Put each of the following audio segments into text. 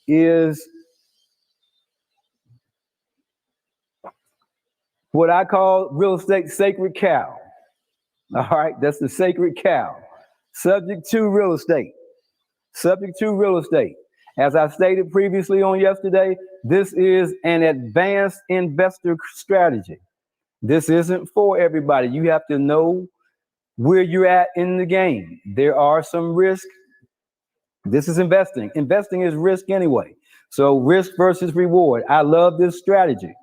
is what I call real estate sacred cow. All right, that's the sacred cow. Subject to real estate. Subject to real estate. As I stated previously on yesterday, this is an advanced investor strategy. This isn't for everybody. You have to know where you're at in the game. There are some risks. This is investing. Investing is risk anyway. So risk versus reward. I love this strategy.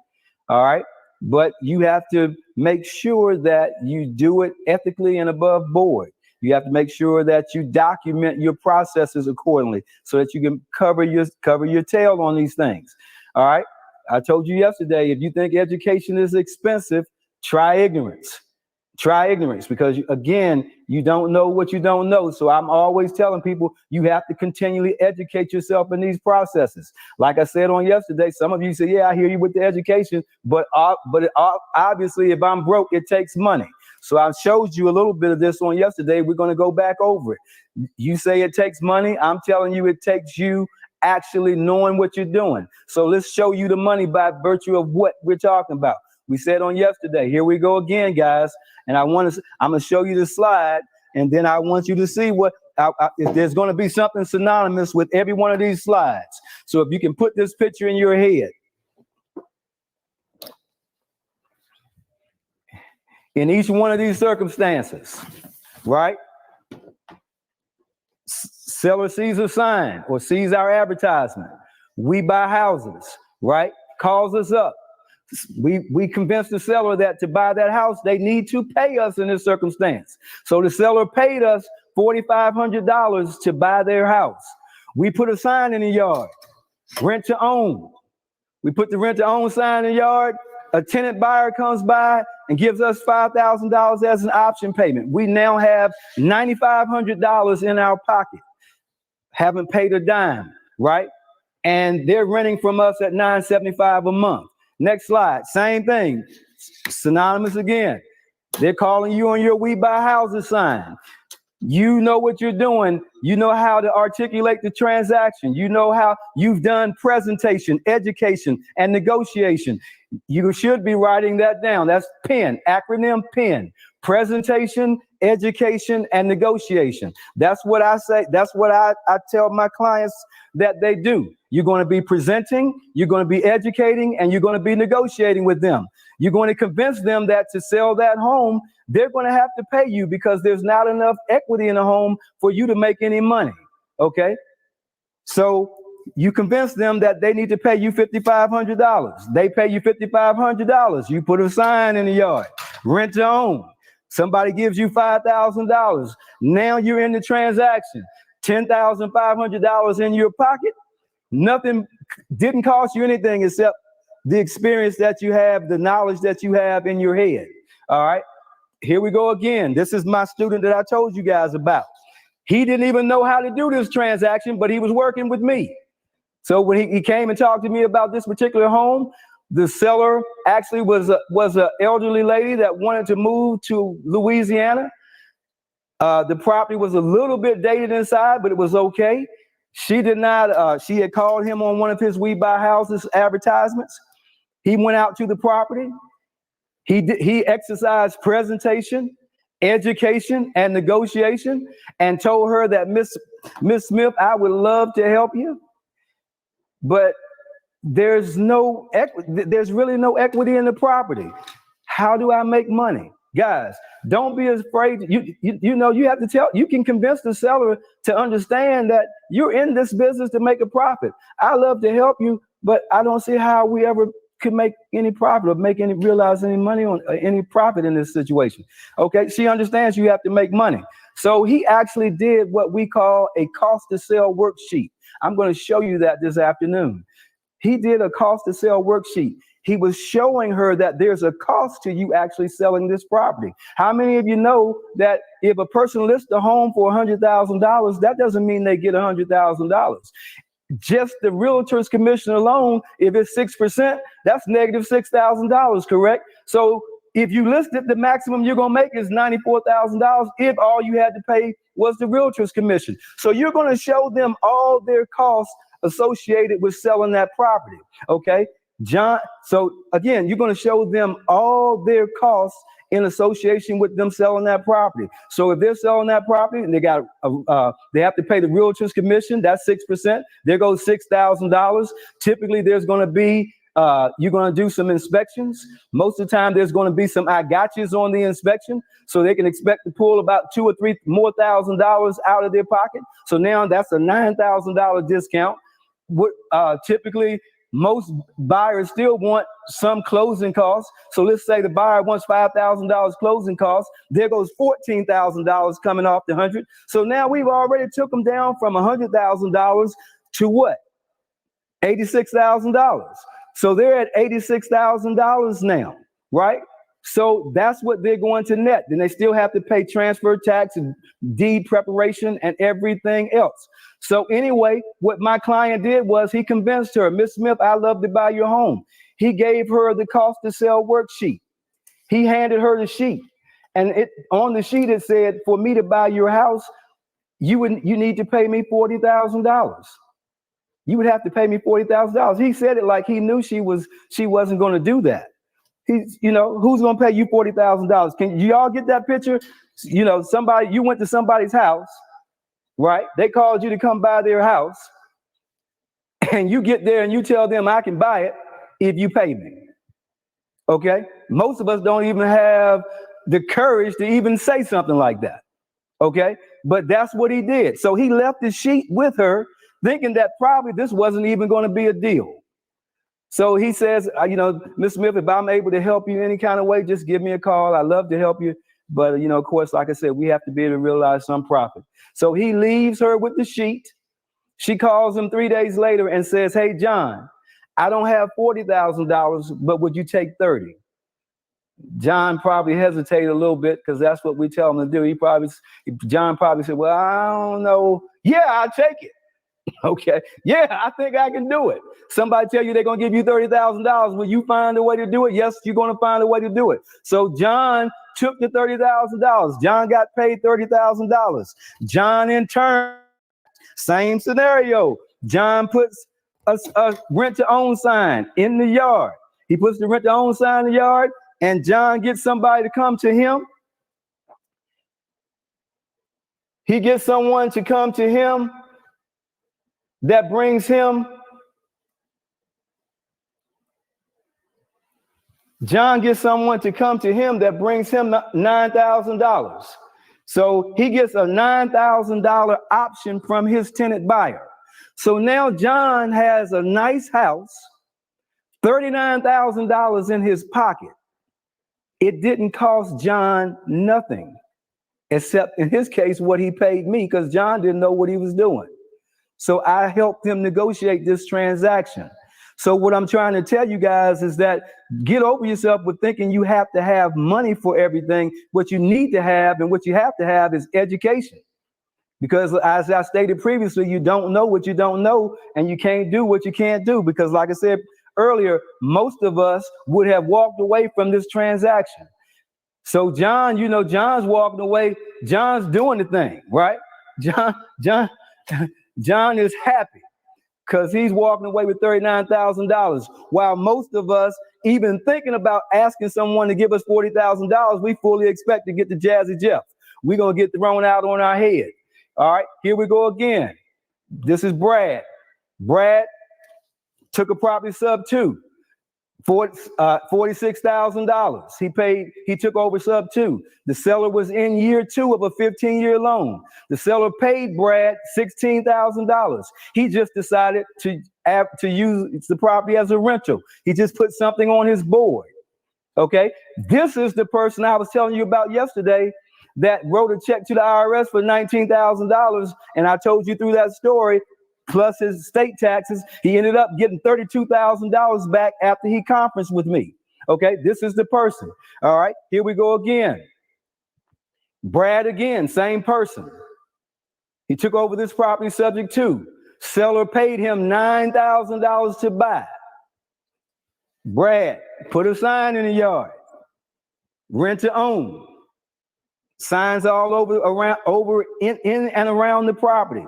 All right. But you have to make sure that you do it ethically and above board. You have to make sure that you document your processes accordingly so that you can cover your tail on these things. All right. I told you yesterday, if you think education is expensive, try ignorance. Try ignorance, because again, you don't know what you don't know. So I'm always telling people you have to continually educate yourself in these processes. Like I said on yesterday, some of you say, yeah, I hear you with the education, but obviously if I'm broke, it takes money. So I showed you a little bit of this on yesterday. We're going to go back over it. You say it takes money. I'm telling you, it takes you actually knowing what you're doing. So let's show you the money by virtue of what we're talking about. We said on yesterday, here we go again, guys. And I'm going to show you the slide, and then I want you to see if there's going to be something synonymous with every one of these slides. So if you can put this picture in your head. In each one of these circumstances, right? Seller sees a sign or sees our advertisement. We buy houses, right? Calls us up. We convinced the seller that to buy that house, they need to pay us in this circumstance. So the seller paid us $4,500 to buy their house. We put a sign in the yard, rent to own. We put the rent to own sign in the yard. A tenant buyer comes by and gives us $5,000 as an option payment. We now have $9,500 in our pocket. Haven't paid a dime, right? And they're renting from us at $975 a month. Next slide, same thing, synonymous again. They're calling you on your We Buy Houses sign. You know what you're doing. You know how to articulate the transaction. You know how you've done presentation, education, and negotiation. You should be writing that down. That's PEN, acronym PEN. Presentation, education, and negotiation. That's what I say. That's what I tell my clients that they do. You're going to be presenting, you're going to be educating, and you're going to be negotiating with them. You're going to convince them that to sell that home, they're going to have to pay you because there's not enough equity in the home for you to make any money. Okay? So you convince them that they need to pay you $5,500. They pay you $5,500. You put a sign in the yard, rent to own. Somebody gives you $5,000. Now you're in the transaction. $10,500 in your pocket. Nothing, didn't cost you anything except the experience that you have, the knowledge that you have in your head. All right. Here we go again. This is my student that I told you guys about. He didn't even know how to do this transaction, but he was working with me. So when he came and talked to me about this particular home, the seller actually was an elderly lady that wanted to move to Louisiana. The property was a little bit dated inside, but it was okay. She did not, she had called him on one of his We Buy Houses advertisements. He went out to the property. He exercised presentation, education, and negotiation, and told her that Miss Smith, I would love to help you, but there's really no equity in the property. How do I make money? Guys, don't be afraid. You have to you can convince the seller to understand that you're in this business to make a profit. I love to help you, but I don't see how we ever could make any profit or realize any money on any profit in this situation. Okay, she understands you have to make money. So he actually did what we call a cost to sell worksheet. I'm going to show you that this afternoon. He did a cost to sell worksheet. He was showing her that there's a cost to you actually selling this property. How many of you know that if a person lists a home for $100,000, that doesn't mean they get $100,000. Just the realtor's commission alone, if it's 6%, that's negative $6,000, correct? So if you list it, the maximum you're going to make is $94,000 if all you had to pay was the realtor's commission. So you're going to show them all their costs associated with selling that property. Okay, John. So again, you're going to show them all their costs in association with them selling that property. So if they're selling that property and they have to pay the realtor's commission, that's 6%. There goes $6,000. Typically, there's going to be you're going to do some inspections. Most of the time, there's going to be some I gotchas on the inspection, so they can expect to pull about $2,000 or $3,000 out of their pocket. So now that's a $9,000 discount. Typically, most buyers still want some closing costs. So let's say the buyer wants $5,000 closing costs. There goes $14,000 coming off the 100. So now we've already took them down from $100,000 to what? $86,000. So they're at $86,000 now, right? So that's what they're going to net. Then they still have to pay transfer tax and deed preparation and everything else. So anyway, what my client did was he convinced her, Miss Smith, I love to buy your home. He gave her the cost to sell worksheet. He handed her the sheet. And on the sheet, it said, for me to buy your house, you need to pay me $40,000. You would have to pay me $40,000. He said it like he knew she wasn't going to do that. Who's going to pay you $40,000? Can y'all get that picture? You went to somebody's house, right? They called you to come by their house, and you get there and you tell them I can buy it if you pay me. Okay? Most of us don't even have the courage to even say something like that. Okay? But that's what he did. So he left the sheet with her, thinking that probably this wasn't even going to be a deal. So he says, Miss Smith, if I'm able to help you any kind of way, just give me a call. I love to help you. But, of course, like I said, we have to be able to realize some profit. So he leaves her with the sheet. She calls him 3 days later and says, hey, John, I don't have $40,000, but would you take 30? John probably hesitated a little bit because that's what we tell him to do. John probably said, well, I don't know. Yeah, I'll take it. Okay. Yeah, I think I can do it. Somebody tell you they're going to give you $30,000. Will you find a way to do it? Yes, you're going to find a way to do it. So John took the $30,000. John got paid $30,000. John, in turn, same scenario. John puts a rent-to-own sign in the yard. He puts the rent-to-own sign in the yard, and John gets somebody to come to him. He gets someone to come to him that brings him, John gets someone to come to him that brings him $9,000. So he gets a $9,000 option from his tenant buyer. So now John has a nice house, $39,000 in his pocket. It didn't cost John nothing, except in his case, what he paid me, because John didn't know what he was doing. So I helped him negotiate this transaction. So what I'm trying to tell you guys is that get over yourself with thinking you have to have money for everything. What you need to have and what you have to have is education. Because as I stated previously, you don't know what you don't know, and you can't do what you can't do. Because like I said earlier, most of us would have walked away from this transaction. So John, John's walking away. John's doing the thing, right? John is happy because he's walking away with $39,000, while most of us, even thinking about asking someone to give us $40,000, we fully expect to get the Jazzy Jeff. We're going to get thrown out on our head. All right, here we go again. This is Brad. Brad took a property sub 2. $46,000. He took over sub 2. The seller was in year 2 of a 15-year loan. The seller paid Brad $16,000. He just decided to use the property as a rental. He just put something on his board. Okay, this is the person I was telling you about yesterday that wrote a check to the IRS for $19,000, and I told you through that story. Plus his state taxes, he ended up getting $32,000 back after he conferenced with me. Okay, this is the person. All right, here we go again. Brad again, same person. He took over this property subject to. Seller paid him $9,000 to buy. Brad put a sign in the yard. Rent to own. Signs all in and around the property.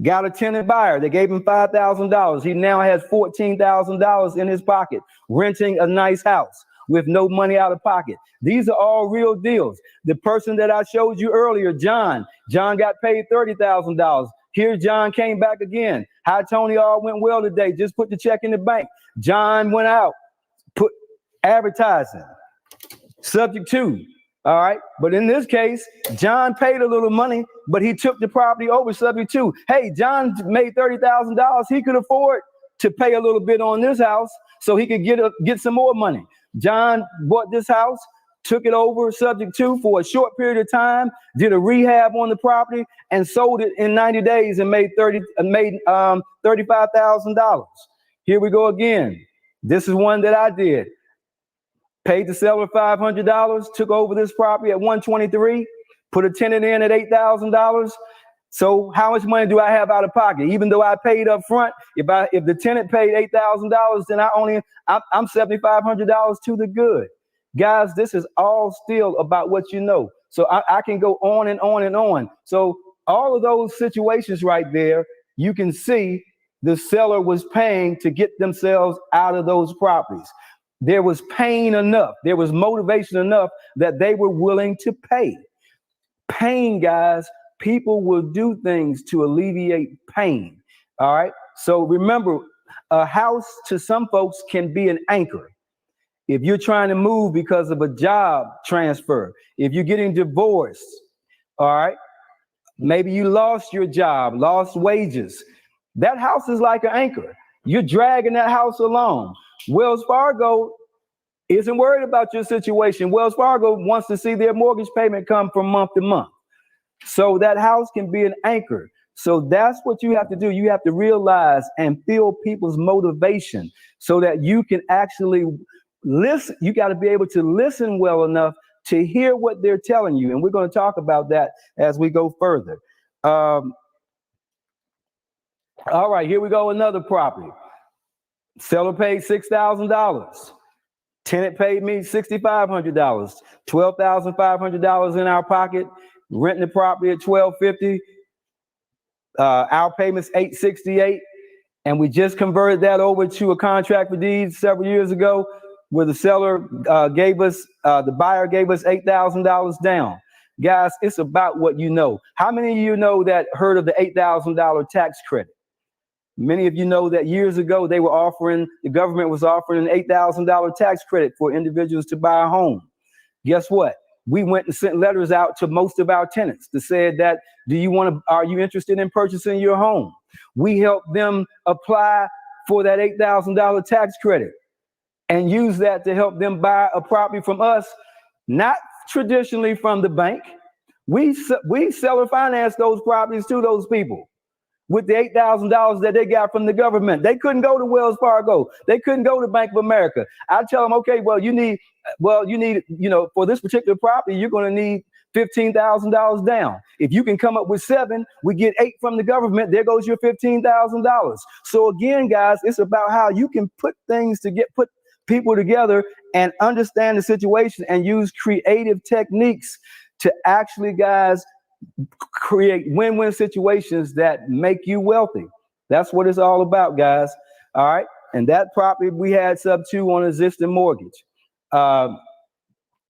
Got a tenant buyer. They gave him $5,000. He now has $14,000 in his pocket, renting a nice house with no money out of pocket. These are all real deals. The person that I showed you earlier, John got paid $30,000. Here, John came back again. Hi, Tony, all went well today. Just put the check in the bank. John went out, put advertising, subject to. All right. But in this case, John paid a little money, but he took the property over subject to. Hey, John made $30,000. He could afford to pay a little bit on this house so he could get some more money. John bought this house, took it over subject to for a short period of time, did a rehab on the property, and sold it in 90 days and made $35,000. Here we go again. This is one that I did. Paid the seller $500, took over this property at $123, put a tenant in at $8,000. So how much money do I have out of pocket? Even though I paid up front, if the tenant paid $8,000, then I'm $7,500 to the good. Guys, this is all still about what you know. So I can go on and on and on. So all of those situations right there, you can see the seller was paying to get themselves out of those properties. There was pain enough. There was motivation enough that they were willing to pay. Pain, guys, people will do things to alleviate pain. All right. So remember, a house to some folks can be an anchor. If you're trying to move because of a job transfer, if you're getting divorced, all right, maybe you lost your job, lost wages, that house is like an anchor. You're dragging that house along. Wells Fargo isn't worried about your situation. Wells Fargo wants to see their mortgage payment come from month to month. So that house can be an anchor. So that's what you have to do. You have to realize and feel people's motivation so that you can actually listen. You got to be able to listen well enough to hear what they're telling you. And we're going to talk about that as we go further. All right, here we go. Another property. Seller paid $6,000. Tenant paid me $6,500. $12,500 in our pocket. Renting the property at $1,250. Our payment's $868, and we just converted that over to a contract for deeds several years ago, where the seller the buyer gave us $8,000 down. Guys, it's about what you know. How many of you know that heard of the $8,000 tax credit? Many of you know that years ago the government was offering an $8,000 tax credit for individuals to buy a home. Guess what? We went and sent letters out to most of our tenants that said that, are you interested in purchasing your home? We helped them apply for that $8,000 tax credit and use that to help them buy a property from us, not traditionally from the bank. We seller finance those properties to those people with the $8,000 that they got from the government. They couldn't go to Wells Fargo. They couldn't go to Bank of America. I tell them, okay, you need, for this particular property, you're going to need $15,000 down. If you can come up with 7, we get 8 from the government. There goes your $15,000. So again, guys, it's about how you can put people together and understand the situation and use creative techniques to actually, guys, create win-win situations that make you wealthy. That's what it's all about, guys. All right. And that property we had sub 2 on existing mortgage, and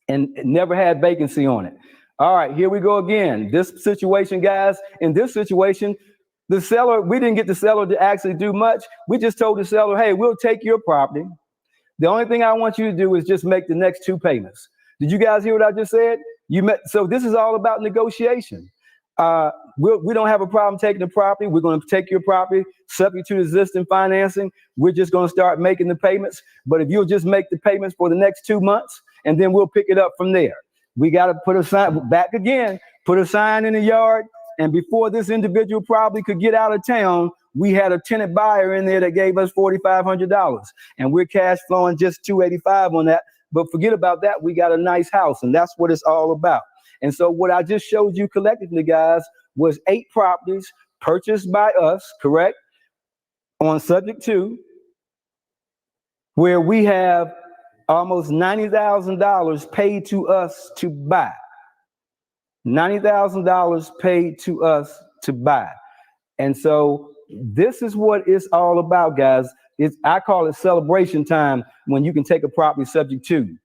it never had vacancy on it. All right, here we go again. This situation, guys, in this situation, we didn't get the seller to actually do much. We just told the seller, hey, we'll take your property. The only thing I want you to do is just make the next 2 payments. Did you guys hear what I just said? So this is all about negotiation. We don't have a problem taking the property. We're going to take your property subject to existing financing. We're just going to start making the payments. But if you'll just make the payments for the next 2 months, and then we'll pick it up from there. We got to put a sign back again, put a sign in the yard. And before this individual probably could get out of town, we had a tenant buyer in there that gave us $4,500, and we're cash flowing just $285 on that. But forget about that. We got a nice house, and that's what it's all about. And so what I just showed you collectively, guys, was 8 properties purchased by us, correct, on subject to, where we have almost $90,000 paid to us to buy. $90,000 paid to us to buy. And so this is what it's all about, guys. I call it celebration time when you can take a property subject to.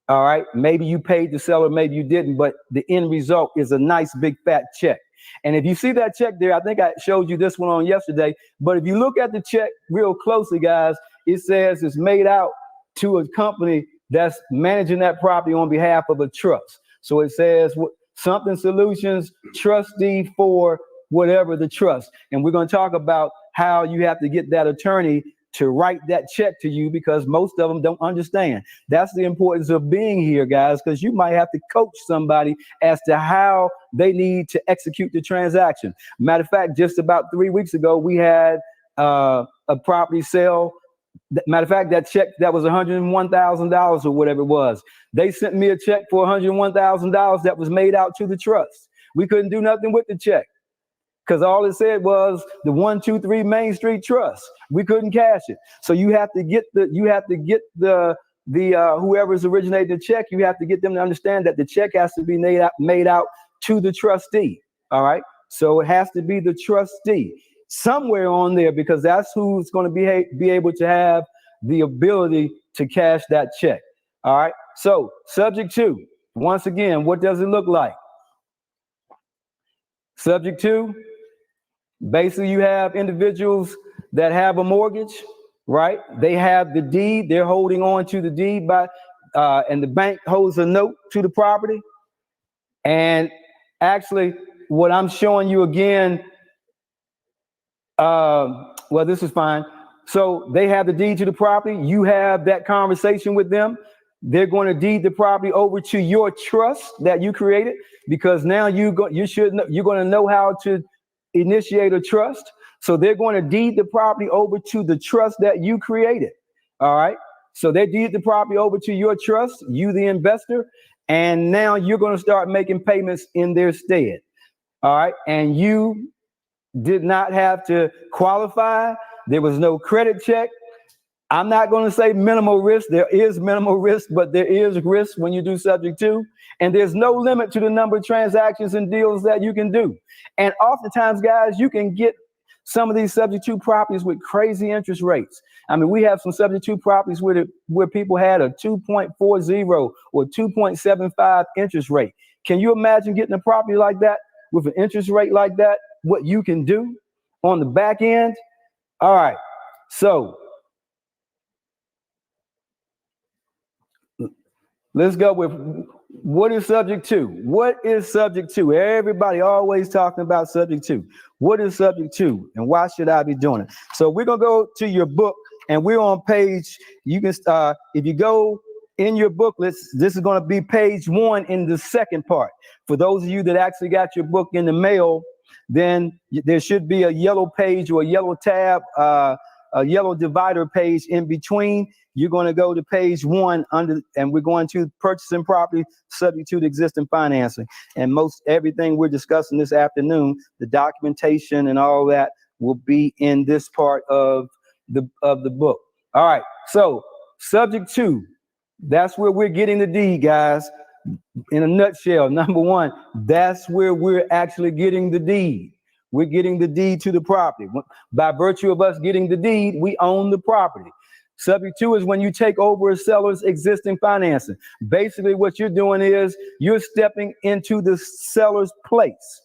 All right, maybe you paid the seller, maybe you didn't, but the end result is a nice big fat check. And if you see that check there, I think I showed you this one on yesterday, but if you look at the check real closely, guys, it says it's made out to a company that's managing that property on behalf of a trust. So it says something solutions, trustee for whatever the trust. And we're going to talk about how you have to get that attorney to write that check to you, because most of them don't understand. That's the importance of being here, guys, because you might have to coach somebody as to how they need to execute the transaction. Matter of fact, just about 3 weeks ago, we had a property sale. Matter of fact, that check that was $101,000 or whatever it was. They sent me a check for $101,000 that was made out to the trust. We couldn't do nothing with the check, because all it said was the 123 Main Street Trust. We couldn't cash it. So you have to get the whoever's originated the check, you have to get them to understand that the check has to be made out to the trustee. All right. So it has to be the trustee somewhere on there, because that's who's going to be able to have the ability to cash that check. All right. So subject to, once again, what does it look like? Subject to, basically you have individuals that have a mortgage, right? They have the deed, they're holding on to the deed and the bank holds a note to the property. And actually what I'm showing you again, well, this is fine. So they have the deed to the property. You have that conversation with them. They're going to deed the property over to your trust that you created, because now you're going to know how to initiate a trust. So they're going to deed the property over to the trust that you created. All right. So they deed the property over to your trust, you the investor, and now you're going to start making payments in their stead. All right. And you did not have to qualify. There was no credit check. I'm not going to say minimal risk. There is minimal risk, but there is risk when you do subject to. And there's no limit to the number of transactions and deals that you can do. And oftentimes, guys, you can get some of these subject to properties with crazy interest rates. I mean, we have some subject to properties where people had a 2.40 or 2.75 interest rate. Can you imagine getting a property like that with an interest rate like that? What you can do on the back end? All right. So let's go with what is subject to. What is subject to? Everybody always talking about subject to. What is subject to, and why should I be doing it? So we're gonna go to your book, and we're on page. You can if you go in your booklets, this is going to be page 1 in the second part. For those of you that actually got your book in the mail, then there should be a yellow page or a yellow tab, a yellow divider page in between. You're going to go to page 1 and we're going to purchasing property subject to the existing financing. And most everything we're discussing this afternoon, the documentation and all that, will be in this part of the book. All right. So subject to, that's where we're getting the deed, guys. In a nutshell, number 1, that's where we're actually getting the deed. We're getting the deed to the property. By virtue of us getting the deed, we own the property. Subject to is when you take over a seller's existing financing. Basically, what you're doing is you're stepping into the seller's place.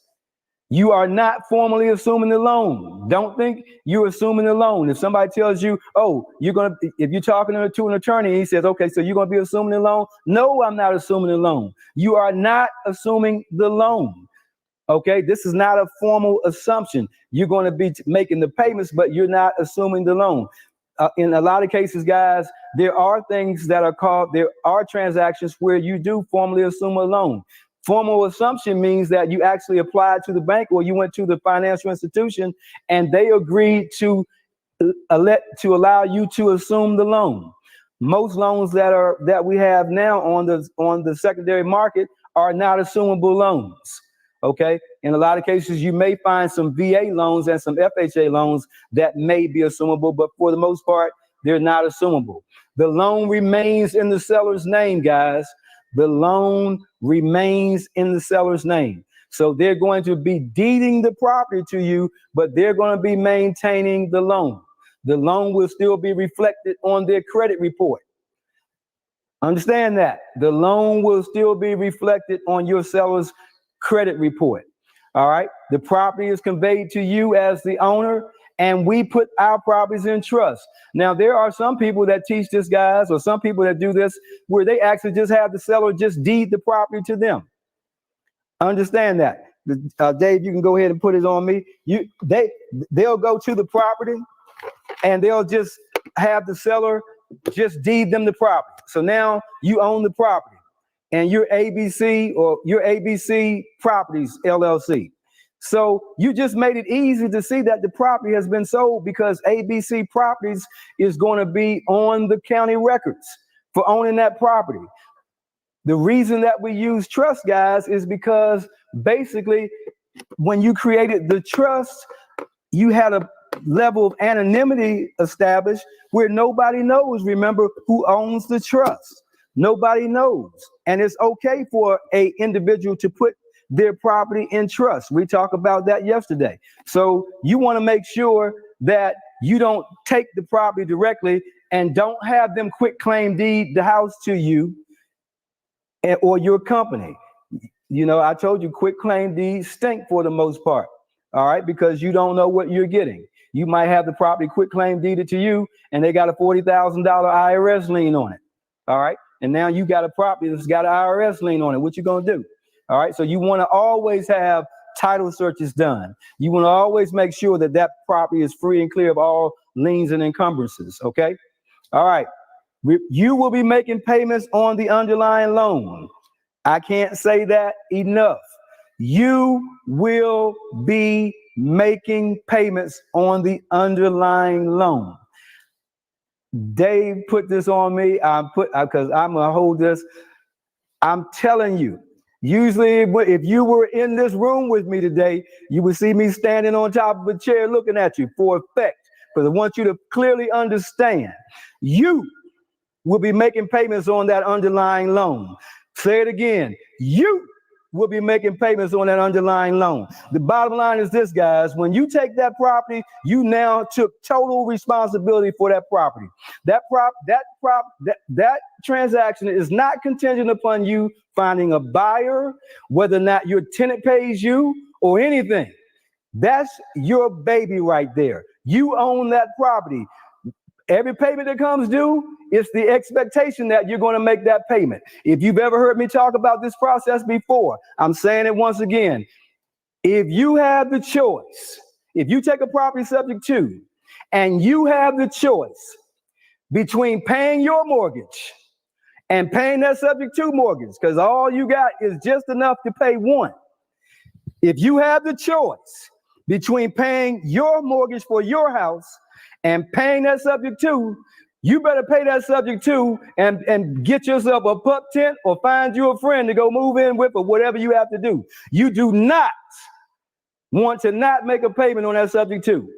You are not formally assuming the loan. Don't think you're assuming the loan. If somebody tells you, oh, if you're talking to an attorney, he says, okay, so you're going to be assuming the loan. No, I'm not assuming the loan. You are not assuming the loan. Okay, this is not a formal assumption. You're going to be making the payments, but you're not assuming the loan. In a lot of cases, guys, there are transactions where you do formally assume a loan. Formal assumption means that you actually applied to the bank or you went to the financial institution and they agreed to allow you to assume the loan. Most loans that we have now on the secondary market are not assumable loans. Okay. In a lot of cases, you may find some VA loans and some FHA loans that may be assumable, but for the most part, they're not assumable. The loan remains in the seller's name, guys. the loan remains in the seller's name. So they're going to be deeding the property to you, but they're going to be maintaining the loan. The loan will still be reflected on their credit report. Understand that. The loan will still be reflected on your seller's credit report. All right. The property is conveyed to you as the owner, and we put our properties in trust. Now, there are some people that teach this, guys, or some people that do this where they actually just have the seller just deed the property to them. Understand that. Dave, you can go ahead and put it on me. They'll go to the property and they'll just have the seller just deed them the property. So now you own the property, and you're ABC, or your ABC Properties LLC. So you just made it easy to see that the property has been sold, because ABC Properties is going to be on the county records for owning that property. The reason that we use trust, guys, is because basically when you created the trust, you had a level of anonymity established where nobody knows, remember, who owns the trust. Nobody knows. And it's okay for an individual to put their property in trust. We talked about that yesterday. So you want to make sure that you don't take the property directly and don't have them quit claim deed the house to you or your company. You know, I told you quit claim deeds stink for the most part. All right, because you don't know what you're getting. You might have the property quit claim deeded to you, and they got a $40,000 IRS lien on it. All right, and now you got a property that's got an IRS lien on it. What you gonna do? All right, so you want to always have title searches done. You want to always make sure that that property is free and clear of all liens and encumbrances. Okay, all right. You will be making payments on the underlying loan. I can't say that enough. You will be making payments on the underlying loan. Dave put this on me. Because I'm gonna hold this. I'm telling you, usually if you were in this room with me today, you would see me standing on top of a chair looking at you for effect. Because I want you to clearly understand, you will be making payments on that underlying loan. Say it again. You will be making payments on that underlying loan. The bottom line is this, guys. When you take that property, you now took total responsibility for that property. That transaction is not contingent upon you finding a buyer, whether or not your tenant pays you or anything. That's your baby right there. You own that property. Every payment that comes due, it's the expectation that you're going to make that payment. If you've ever heard me talk about this process before, I'm saying it once again. If you have the choice, if you take a property subject to, and you have the choice between paying your mortgage and paying that subject to mortgage, because all you got is just enough to pay one. If you have the choice between paying your mortgage for your house and paying that subject to, you better pay that subject to and get yourself a pup tent or find you a friend to go move in with, or whatever you have to do. You do not want to not make a payment on that subject to,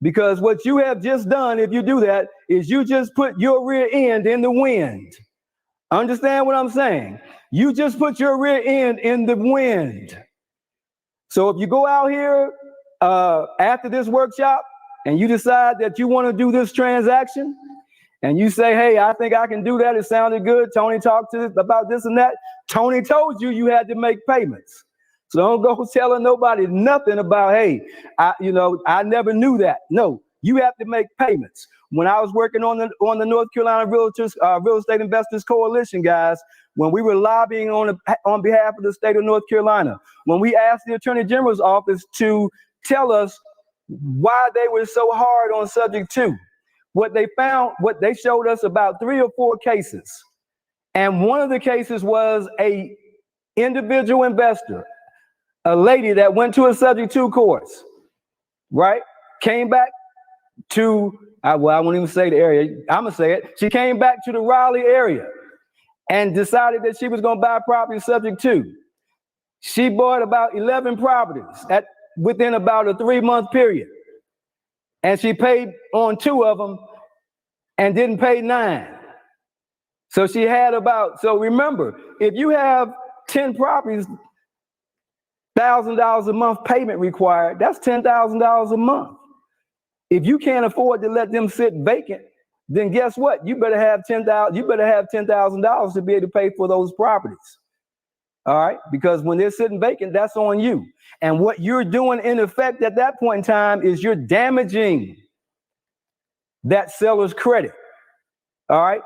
because what you have just done, if you do that, is you just put your rear end in the wind. Understand what I'm saying? You just put your rear end in the wind. So if you go out here after this workshop and you decide that you want to do this transaction, and you say, hey, I think I can do that. It sounded good. Tony talked to about this and that. Tony told you had to make payments. So don't go telling nobody nothing about, hey, I never knew that. No, you have to make payments. When I was working on the North Carolina Real Estate Investors Coalition, guys, when we were lobbying on behalf of the state of North Carolina, when we asked the Attorney General's office to tell us why they were so hard on subject to, what they showed us about 3 or 4 cases. And one of the cases was a individual investor, a lady that went to a subject to course, right? Came back to, I won't even say the area, I'm gonna say it. She came back to the Raleigh area and decided that she was gonna buy property subject to. She bought about 11 properties within about a 3-month period. And she paid on 2 of them and didn't pay 9. So she had about, so remember, if you have 10 properties, $1,000 a month payment required, that's $10,000 a month. If you can't afford to let them sit vacant, then guess what? You better have $10,000 to be able to pay for those properties. All right? Because when they're sitting vacant, that's on you. And what you're doing in effect at that point in time is you're damaging that seller's credit. All right?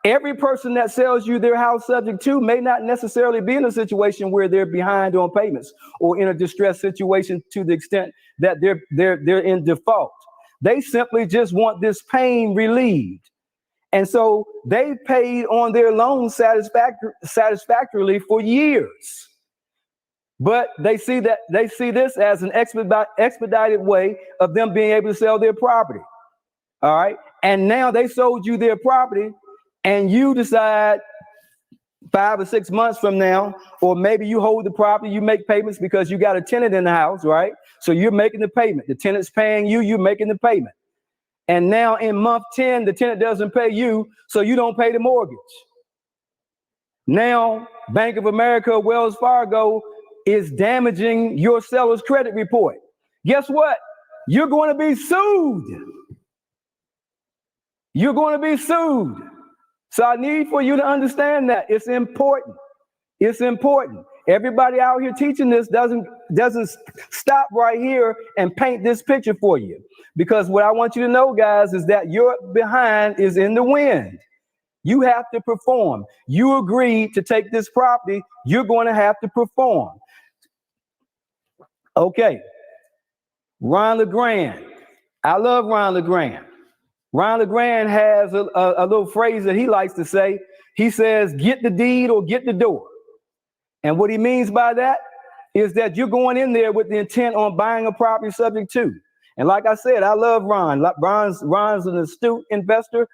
Every person that sells you their house subject to may not necessarily be in a situation where they're behind on payments or in a distressed situation to the extent that they're in default. They simply just want this pain relieved. And so they've paid on their loan satisfactorily for years. But they see this as an expedited way of them being able to sell their property. All right. And now they sold you their property, and you decide 5 or 6 months from now, or maybe you hold the property, you make payments because you got a tenant in the house, right? So you're making the payment. The tenant's paying you, you're making the payment. And now in month 10, the tenant doesn't pay you, so you don't pay the mortgage. Now, Bank of America, Wells Fargo is damaging your seller's credit report. Guess what? You're going to be sued. You're going to be sued. So I need for you to understand that it's important. It's important. Everybody out here teaching this doesn't stop right here and paint this picture for you. Because what I want you to know, guys, is that your behind is in the wind. You have to perform. You agreed to take this property. You're going to have to perform. Okay. Ron LeGrand. I love Ron LeGrand. Ron LeGrand has a little phrase that he likes to say. He says, get the deed or get the door. And what he means by that is that you're going in there with the intent on buying a property subject to. And like I said, I love Ron. Ron's an astute investor,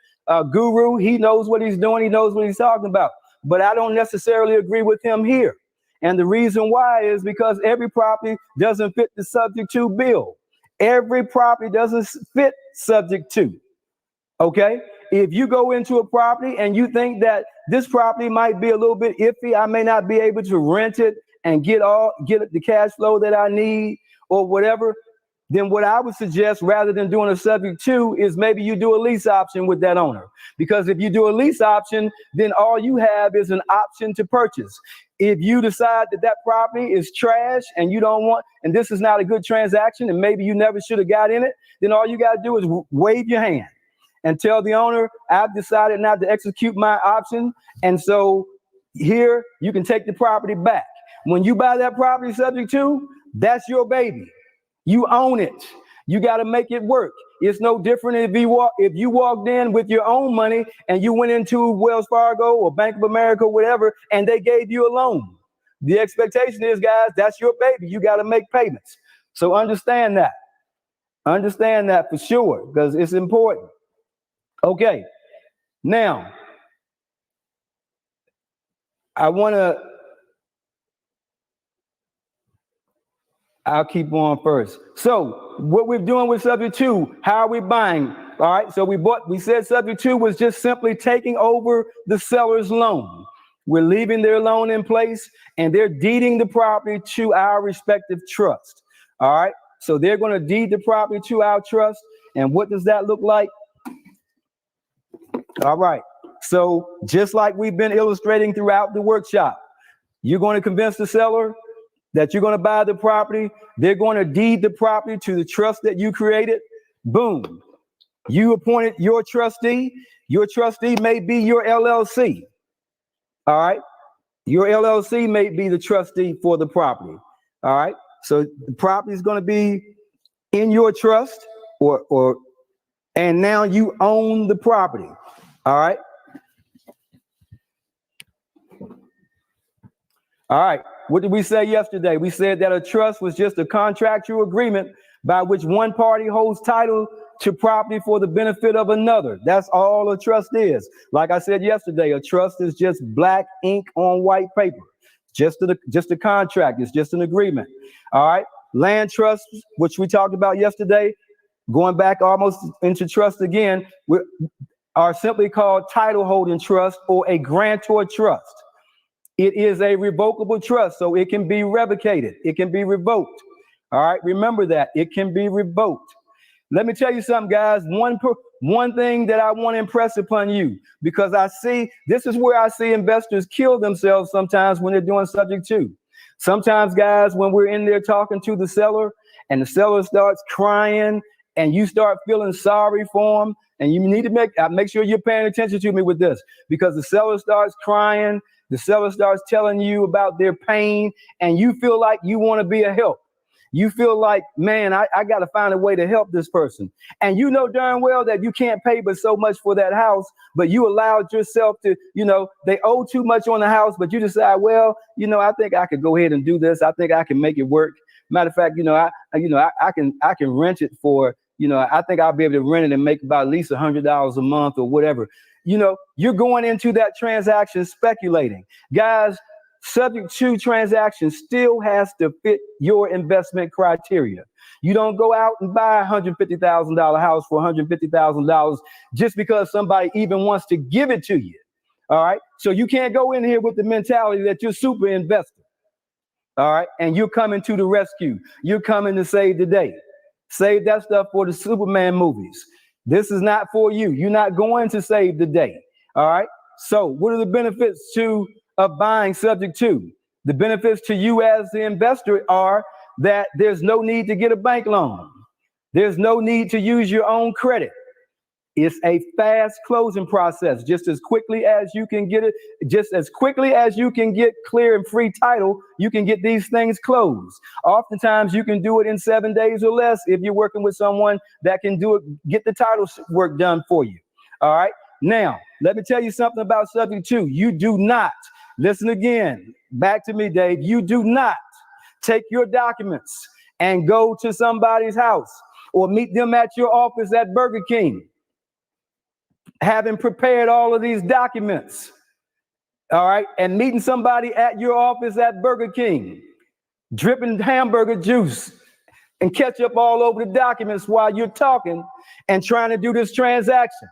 guru. He knows what he's doing. He knows what he's talking about. But I don't necessarily agree with him here. And the reason why is because every property doesn't fit the subject to bill. Every property doesn't fit subject to. Okay, if you go into a property and you think that this property might be a little bit iffy, I may not be able to rent it and get the cash flow that I need or whatever, then what I would suggest, rather than doing a subject to, is maybe you do a lease option with that owner. Because if you do a lease option, then all you have is an option to purchase. If you decide that that property is trash and you don't want, and this is not a good transaction, and maybe you never should have got in it, then all you got to do is wave your hand and tell the owner, I've decided not to execute my option. And so here you can take the property back. When you buy that property subject to, that's your baby. You own it. You got to make it work. It's no different if you walked in with your own money and you went into Wells Fargo or Bank of America, whatever, and they gave you a loan. The expectation is, guys, that's your baby. You got to make payments. So understand that. Understand that for sure, because it's important. Okay, now, I'll keep on first. So what we're doing with subject to, how are we buying? All right, so we said subject to was just simply taking over the seller's loan. We're leaving their loan in place and they're deeding the property to our respective trust. All right, so they're going to deed the property to our trust. And what does that look like? All right, so just like we've been illustrating throughout the workshop, you're going to convince the seller that you're going to buy the property. They're going to deed the property to the trust that you created. Boom. You appointed your trustee. Your trustee may be your LLC. All right. Your LLC may be the trustee for the property. All right. So the property is going to be in your trust and now you own the property. All right. All right. What did we say yesterday? We said that a trust was just a contractual agreement by which one party holds title to property for the benefit of another. That's all a trust is. Like I said yesterday, a trust is just black ink on white paper. Just a contract. It's just an agreement. All right. Land trusts, which we talked about yesterday, going back almost into trust again. are simply called title holding trust or a grantor trust. It is a revocable trust, so it can be revocated. It can be revoked. All right, remember that. It can be revoked. Let me tell you something, guys. One thing that I want to impress upon you, because this is where I see investors kill themselves sometimes when they're doing subject to. Sometimes, guys, when we're in there talking to the seller and the seller starts crying and you start feeling sorry for him, and you need to make sure you're paying attention to me with this, because the seller starts crying, the seller starts telling you about their pain, and you feel like you want to be a help. You feel like, man, I got to find a way to help this person. And you know darn well that you can't pay but so much for that house, but you allowed yourself to, they owe too much on the house, but you decide, well, I think I could go ahead and do this. I think I can make it work. Matter of fact, I can rent it for, I think I'll be able to rent it and make about at least $100 a month or whatever. You're going into that transaction speculating. Guys, subject to transaction still has to fit your investment criteria. You don't go out and buy a $150,000 house for $150,000 just because somebody even wants to give it to you. All right. So you can't go in here with the mentality that you're super investor. All right. And you're coming to the rescue. You're coming to save the day. Save that stuff for the Superman movies. This is not for you. You're not going to save the day. All right. So what are the benefits of buying subject to? The benefits to you as the investor are that there's no need to get a bank loan. There's no need to use your own credit. It's a fast closing process. Just as quickly as you can get clear and free title, you can get these things closed. Oftentimes you can do it in 7 days or less if you're working with someone that can get the title work done for you. All right. Now, let me tell you something about subject to. You do not, listen again, back to me, Dave. You do not take your documents and go to somebody's house or meet them at your office at Burger King, having prepared all of these documents, all right, and meeting somebody at your office at Burger King, dripping hamburger juice and ketchup all over the documents while you're talking and trying to do this transaction.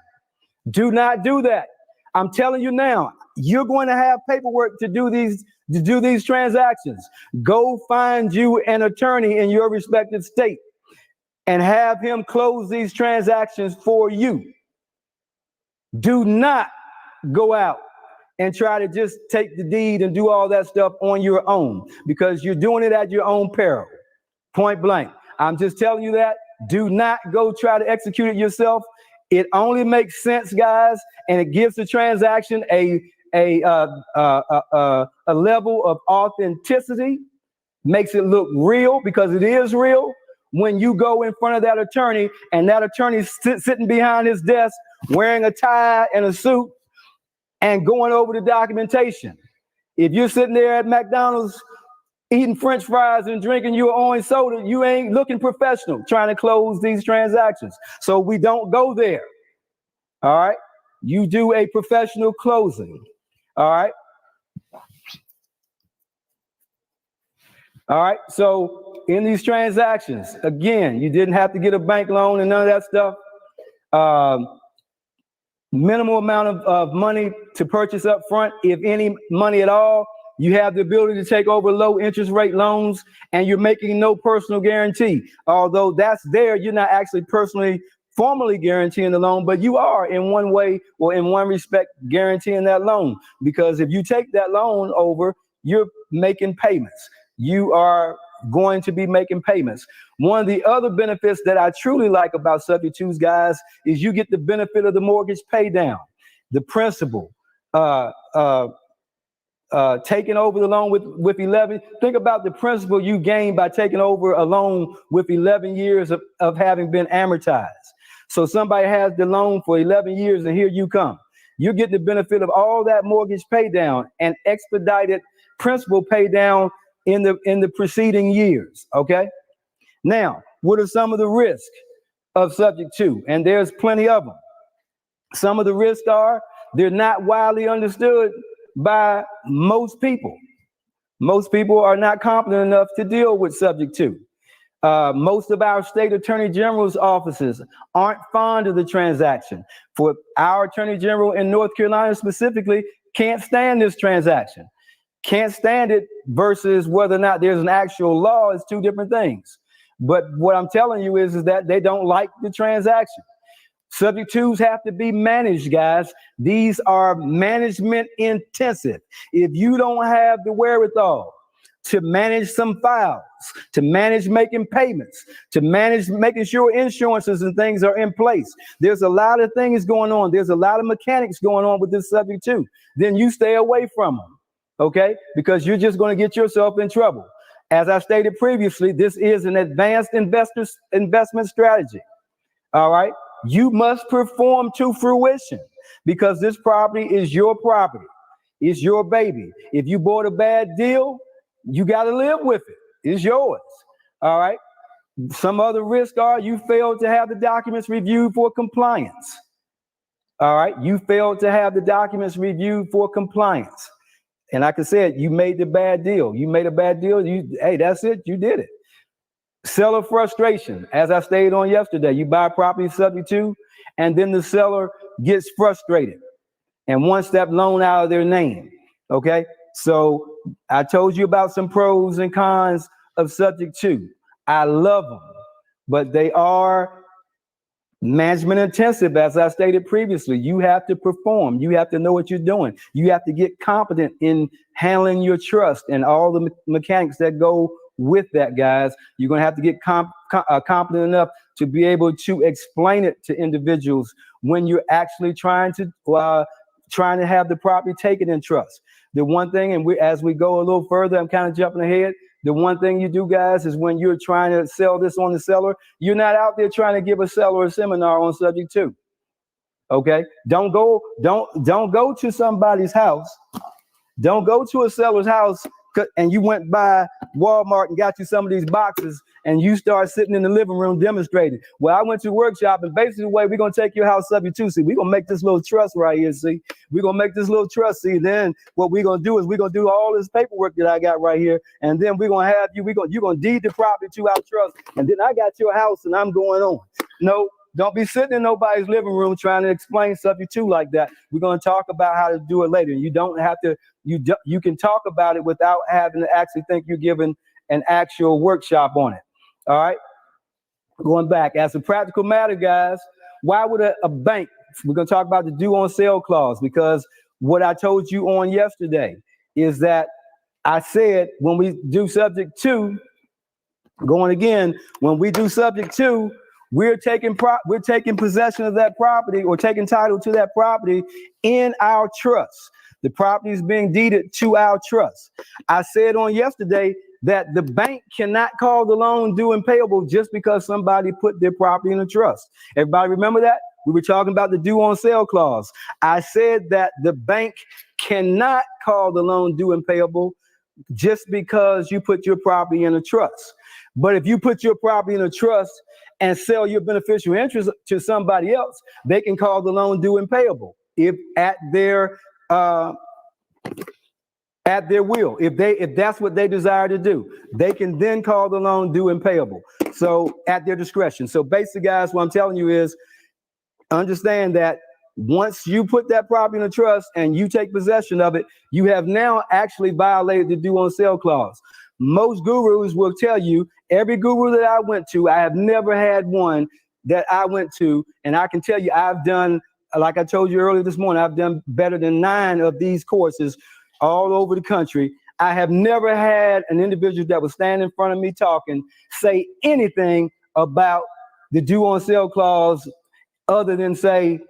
Do not do that. I'm telling you now, you're going to have paperwork to do these transactions. Go find you an attorney in your respective state and have him close these transactions for you. Do not go out and try to just take the deed and do all that stuff on your own, because you're doing it at your own peril. Point blank. I'm just telling you that. Do not go try to execute it yourself. It only makes sense, guys, and it gives the transaction a level of authenticity, makes it look real, because it is real when you go in front of that attorney and that attorney's sitting behind his desk wearing a tie and a suit and going over the documentation. If you're sitting there at McDonald's eating French fries and drinking your orange soda, you ain't looking professional trying to close these transactions. So we don't go there. All right. You do a professional closing. All right. All right. So in these transactions, again, you didn't have to get a bank loan and none of that stuff. Minimal amount of money to purchase up front, if any money at all. You have the ability to take over low interest rate loans, and you're making no personal guarantee. Although that's there, you're not actually formally guaranteeing the loan, but you are in one way or in one respect guaranteeing that loan, because if you take that loan over, you're making payments. You are going to be making payments. One of the other benefits that I truly like about subject twos, guys, is you get the benefit of the mortgage pay down, the principal, taking over the loan with 11. Think about the principal you gain by taking over a loan with 11 years of having been amortized. So somebody has the loan for 11 years and here you come. You get the benefit of all that mortgage pay down and expedited principal pay down in the preceding years. Okay. Now, what are some of the risks of subject to? And there's plenty of them. Some of the risks are they're not widely understood by most people. Most people are not competent enough to deal with subject to. Most of our state attorney general's offices aren't fond of the transaction. For our attorney general in North Carolina specifically, can't stand this transaction. Can't stand it versus whether or not there's an actual law is two different things. But what I'm telling you is that they don't like the transaction. Subject twos have to be managed, guys. These are management intensive. If you don't have the wherewithal to manage some files, to manage making payments, to manage making sure insurances and things are in place, there's a lot of things going on. There's a lot of mechanics going on with this subject two. Then you stay away from them, okay? Because you're just going to get yourself in trouble. As I stated previously, this is an advanced investment strategy, all right? You must perform to fruition because this property is your property. It's your baby. If you bought a bad deal, you got to live with it. It's yours. All right. Some other risks are you failed to have the documents reviewed for compliance. All right. You failed to have the documents reviewed for compliance. And like I said, you made the bad deal. You made a bad deal. Hey, that's it. You did it. Seller frustration. As I stated on yesterday, you buy property subject to, and then the seller gets frustrated and wants that loan out of their name. Okay. So I told you about some pros and cons of subject to. I love them, but they are management intensive. As I stated previously, you have to perform. You have to know what you're doing. You have to get competent in handling your trust and all the mechanics that go with that, guys. You're going to have to get competent enough to be able to explain it to individuals when you're actually trying to have the property taken in trust. The one thing, and as we go a little further, I'm kind of jumping ahead. The one thing you do, guys, is when you're trying to sell this on the seller, you're not out there trying to give a seller a seminar on subject to. Okay? Don't go to somebody's house. Don't go to a seller's house and you went by Walmart and got you some of these boxes and you start sitting in the living room demonstrating. Well, I went to a workshop and basically the way we're going to take your house subject to, see, we're going to make this little trust right here, see. We're going to make this little trust, see. Then what we're going to do is we're going to do all this paperwork that I got right here, and then we're going to have you're going to deed the property to our trust, and then I got your house and I'm going on. No. Don't be sitting in nobody's living room trying to explain subject to like that. We're going to talk about how to do it later. You don't have to, you can talk about it without having to actually think you're giving an actual workshop on it. All right. Going back, as a practical matter, guys, why would a bank, we're going to talk about the due on sale clause, because what I told you on yesterday is that I said when we do subject to, going again, when we do subject to, we're taking possession of that property or taking title to that property in our trust. The property is being deeded to our trust. I said on yesterday that the bank cannot call the loan due and payable just because somebody put their property in a trust. Everybody remember that? We were talking about the due on sale clause. I said that the bank cannot call the loan due and payable just because you put your property in a trust. But if you put your property in a trust and sell your beneficial interest to somebody else, they can call the loan due and payable if at their will. If that's what they desire to do, they can then call the loan due and payable. So at their discretion. So basically, guys, what I'm telling you is understand that once you put that property in a trust and you take possession of it, you have now actually violated the due on sale clause. Most gurus will tell you, every guru that I went to, I have never had one that I went to, and I can tell you I've done, like I told you earlier this morning, I've done better than 9 of these courses all over the country. I have never had an individual that was standing in front of me talking say anything about the due on sale clause other than say,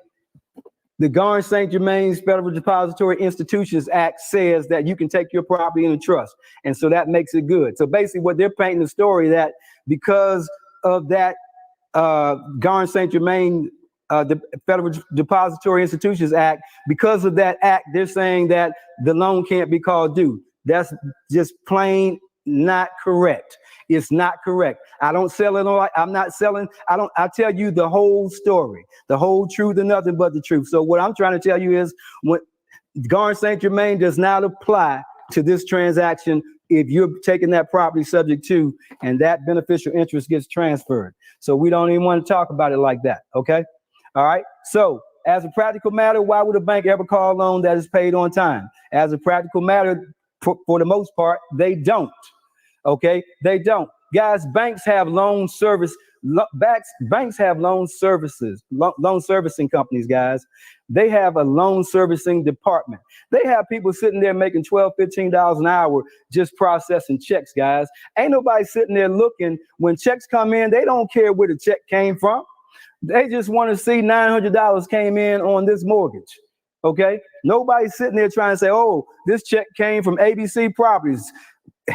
the Garn St. Germain's Federal Depository Institutions Act says that you can take your property in a trust. And so that makes it good. So basically what they're painting the story that because of that Garn St. Germain, the Federal Depository Institutions Act, because of that act, they're saying that the loan can't be called due. That's just plain not correct. It's not correct. I don't sell it on, I'm not selling, I tell you the whole story, the whole truth and nothing but the truth. So what I'm trying to tell you is when Garn St. Germain does not apply to this transaction if you're taking that property subject to, and that beneficial interest gets transferred. So we don't even want to talk about it like that, okay? All right, so as a practical matter, why would a bank ever call a loan that is paid on time? As a practical matter, for the most part, they don't, okay? They don't. Guys, banks have loan services, loan servicing companies, guys. They have a loan servicing department. They have people sitting there making $12, $15 an hour just processing checks, guys. Ain't nobody sitting there looking. When checks come in, they don't care where the check came from. They just want to see $900 came in on this mortgage, okay? Nobody's sitting there trying to say, oh, this check came from ABC Properties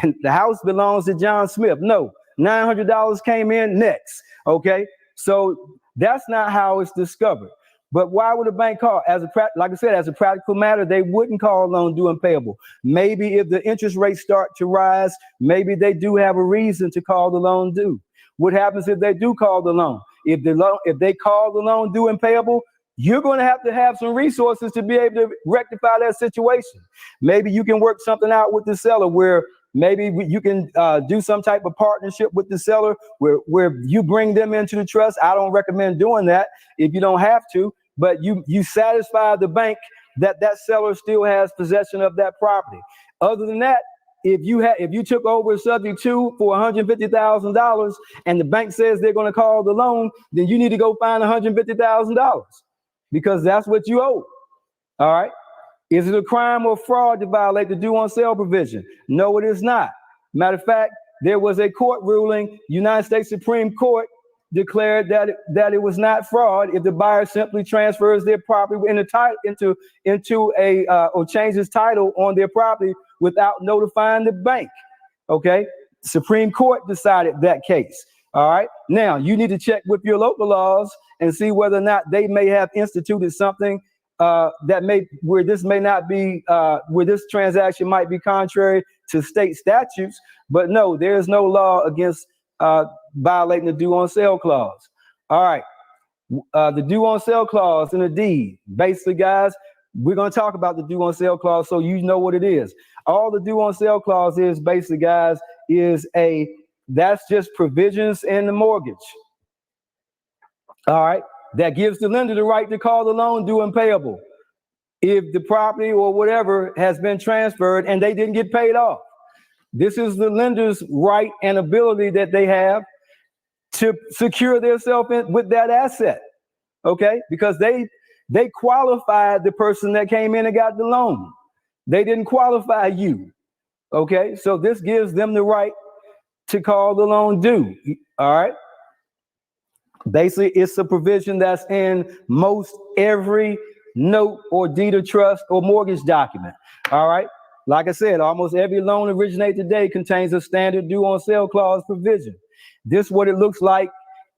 and the house belongs to John Smith. No, $900 came in next, okay? So that's not how it's discovered. But why would a bank call? Like I said, as a practical matter, they wouldn't call a loan due and payable. Maybe if the interest rates start to rise, maybe they do have a reason to call the loan due. What happens if they do call the loan? If they call the loan due and payable, you're going to have some resources to be able to rectify that situation. Maybe you can work something out with the seller where maybe you can do some type of partnership with the seller where you bring them into the trust. I don't recommend doing that if you don't have to, but you satisfy the bank that seller still has possession of that property. Other than that, if you took over subject to for $150,000 and the bank says they're going to call the loan, then you need to go find $150,000 because that's what you owe. All right. Is it a crime or fraud to violate the due on sale provision? No, it is not. Matter of fact, there was a court ruling, United States Supreme Court declared that it was not fraud if the buyer simply transfers their property or changes title on their property without notifying the bank. Okay, Supreme Court decided that case. All right, now you need to check with your local laws and see whether or not they may have instituted something where this transaction might be contrary to state statutes. But no, there is no law against violating the due on sale clause. All right, the due on sale clause in a deed. Basically, guys, we're going to talk about the due on sale clause so you know what it is. All the due on sale clause is basically, guys, that's just provisions in the mortgage. All right, that gives the lender the right to call the loan due and payable if the property or whatever has been transferred and they didn't get paid off. This is the lender's right and ability that they have to secure themselves with that asset, okay? Because they qualified the person that came in and got the loan. They didn't qualify you, okay? So this gives them the right to call the loan due, all right? Basically, it's a provision that's in most every note or deed of trust or mortgage document, all right? Like I said, almost every loan originated today contains a standard due on sale clause provision. This is what it looks like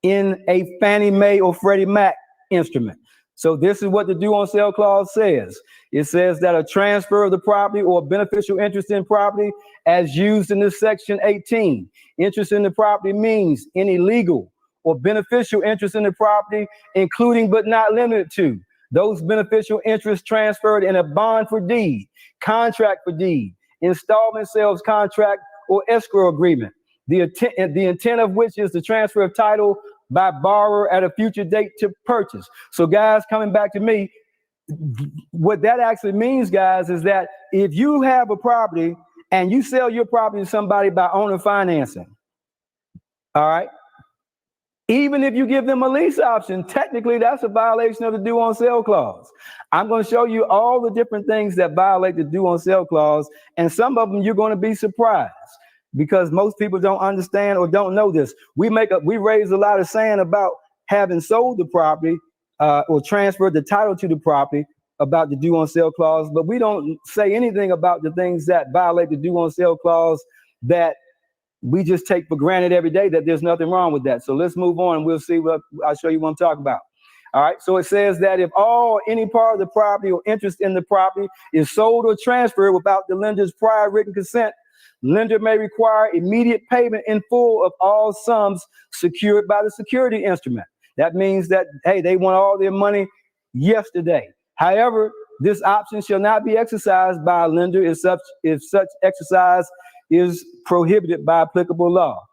in a Fannie Mae or Freddie Mac instrument. So this is what the due on sale clause says. It says that a transfer of the property or beneficial interest in property as used in this section 18. Interest in the property means any legal or beneficial interest in the property, including but not limited to those beneficial interests transferred in a bond for deed, contract for deed, installment sales contract, or escrow agreement, the intent of which is the transfer of title by borrower at a future date to purchase. So guys, coming back to me, what that actually means, guys, is that if you have a property and you sell your property to somebody by owner financing, all right, even if you give them a lease option, technically that's a violation of the due on sale clause. I'm going to show you all the different things that violate the due on sale clause, and some of them you're going to be surprised because most people don't understand or don't know this. We raise a lot of sand about having sold the property or transferred the title to the property about the due on sale clause, but we don't say anything about the things that violate the due on sale clause that we just take for granted every day, that there's nothing wrong with that. So let's move on and we'll see I'll show you what I'm talking about. All right, so it says that if any part of the property or interest in the property is sold or transferred without the lender's prior written consent, lender may require immediate payment in full of all sums secured by the security instrument. That means that, hey, they want all their money yesterday. However, this option shall not be exercised by a lender if such exercise is prohibited by applicable law.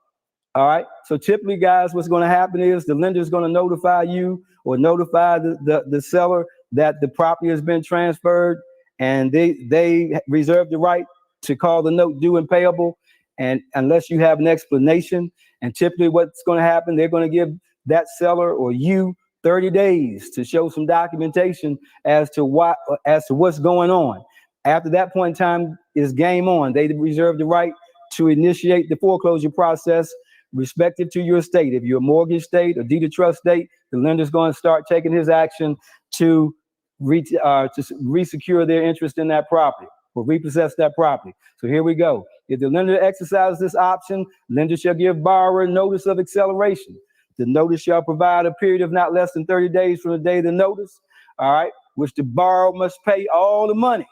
All right. So typically, guys, what's going to happen is the lender is going to notify you or notify the seller that the property has been transferred, and they reserve the right to call the note due and payable, and unless you have an explanation. And typically what's going to happen, they're going to give that seller or you 30 days to show some documentation as to what's going on. After that point in time is game on. They reserve the right to initiate the foreclosure process respective to your state. If you're a mortgage state or deed of trust state, the lender's going to start taking his action to resecure their interest in that property or repossess that property. So here we go. If the lender exercises this option, lender shall give borrower notice of acceleration. The notice shall provide a period of not less than 30 days from the day of the notice, all right, which the borrower must pay all the money.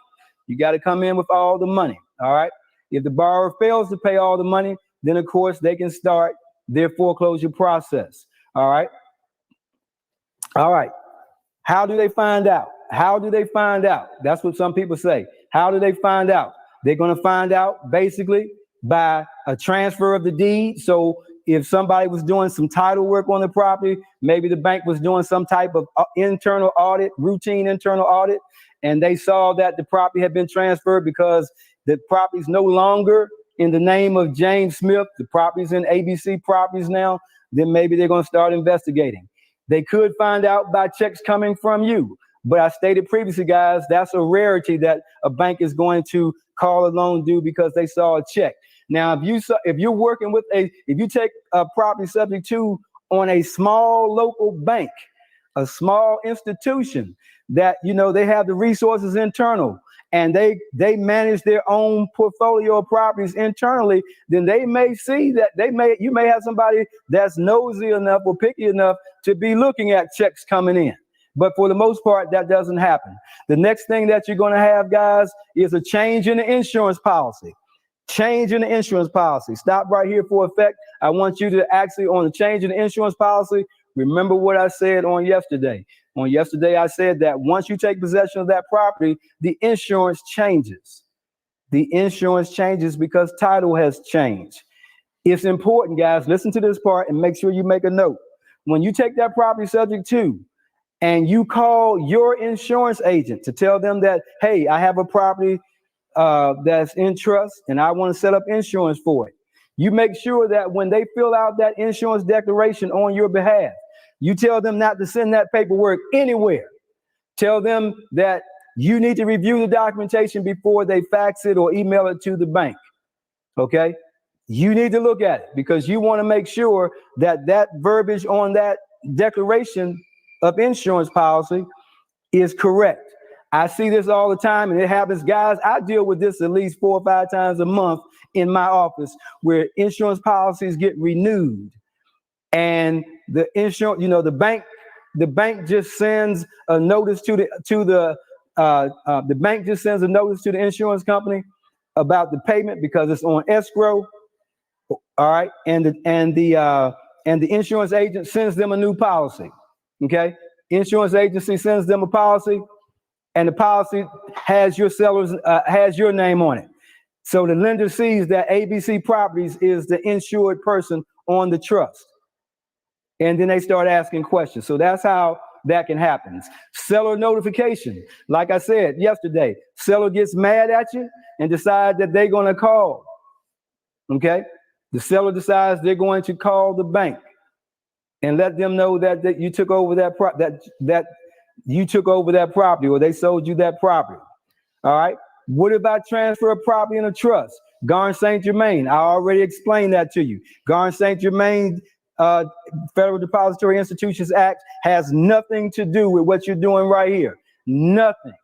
You got to come in with all the money, all right? If the borrower fails to pay all the money, then of course they can start their foreclosure process, all right? All right. How do they find out? How do they find out? That's what some people say. How do they find out? They're going to find out basically by a transfer of the deed. So if somebody was doing some title work on the property, maybe the bank was doing some type of internal audit, routine internal audit, and they saw that the property had been transferred because the property's no longer in the name of James Smith. The property's in ABC Properties now. Then maybe they're going to start investigating. They could find out by checks coming from you. But I stated previously, guys, that's a rarity that a bank is going to call a loan due because they saw a check. Now, if you're working with if you take a property subject to on a small local bank, a small institution that, you know, they have the resources internal and they manage their own portfolio of properties internally, then they may see that you may have somebody that's nosy enough or picky enough to be looking at checks coming in. But for the most part, that doesn't happen. The next thing that you're going to have, guys, is a change in the insurance policy. Change in the insurance policy. Stop right here for effect. I want you to actually, on the change in the insurance policy, remember what I said on yesterday. On yesterday, I said that once you take possession of that property, the insurance changes. The insurance changes because title has changed. It's important, guys. Listen to this part and make sure you make a note. When you take that property subject to, and you call your insurance agent to tell them that, hey, I have a property that's in trust and I want to set up insurance for it. You make sure that when they fill out that insurance declaration on your behalf, you tell them not to send that paperwork anywhere. Tell them that you need to review the documentation before they fax it or email it to the bank. Okay? You need to look at it because you want to make sure that that verbiage on that declaration of insurance policy is correct. I see this all the time, and it happens, guys. I deal with this at least 4 or 5 times a month in my office, where insurance policies get renewed, and the insurance, you know, the bank just sends a notice to the bank just sends a notice to the insurance company about the payment because it's on escrow. All right, and the insurance agent sends them a new policy. Okay, insurance agency sends them a policy, and the policy has your seller's has your name on it. So the lender sees that ABC Properties is the insured person on the trust, and then they start asking questions. So that's how that can happen. Seller notification, like I said yesterday, seller gets mad at you and decide that they're going to call. Okay, the seller decides they're going to call the bank and let them know that you took over that you took over that property, or they sold you that property. All right. What about transfer of property in a trust? Garn St. Germain. I already explained that to you. Garn St. Germain Federal Depository Institutions Act has nothing to do with what you're doing right here. Nothing.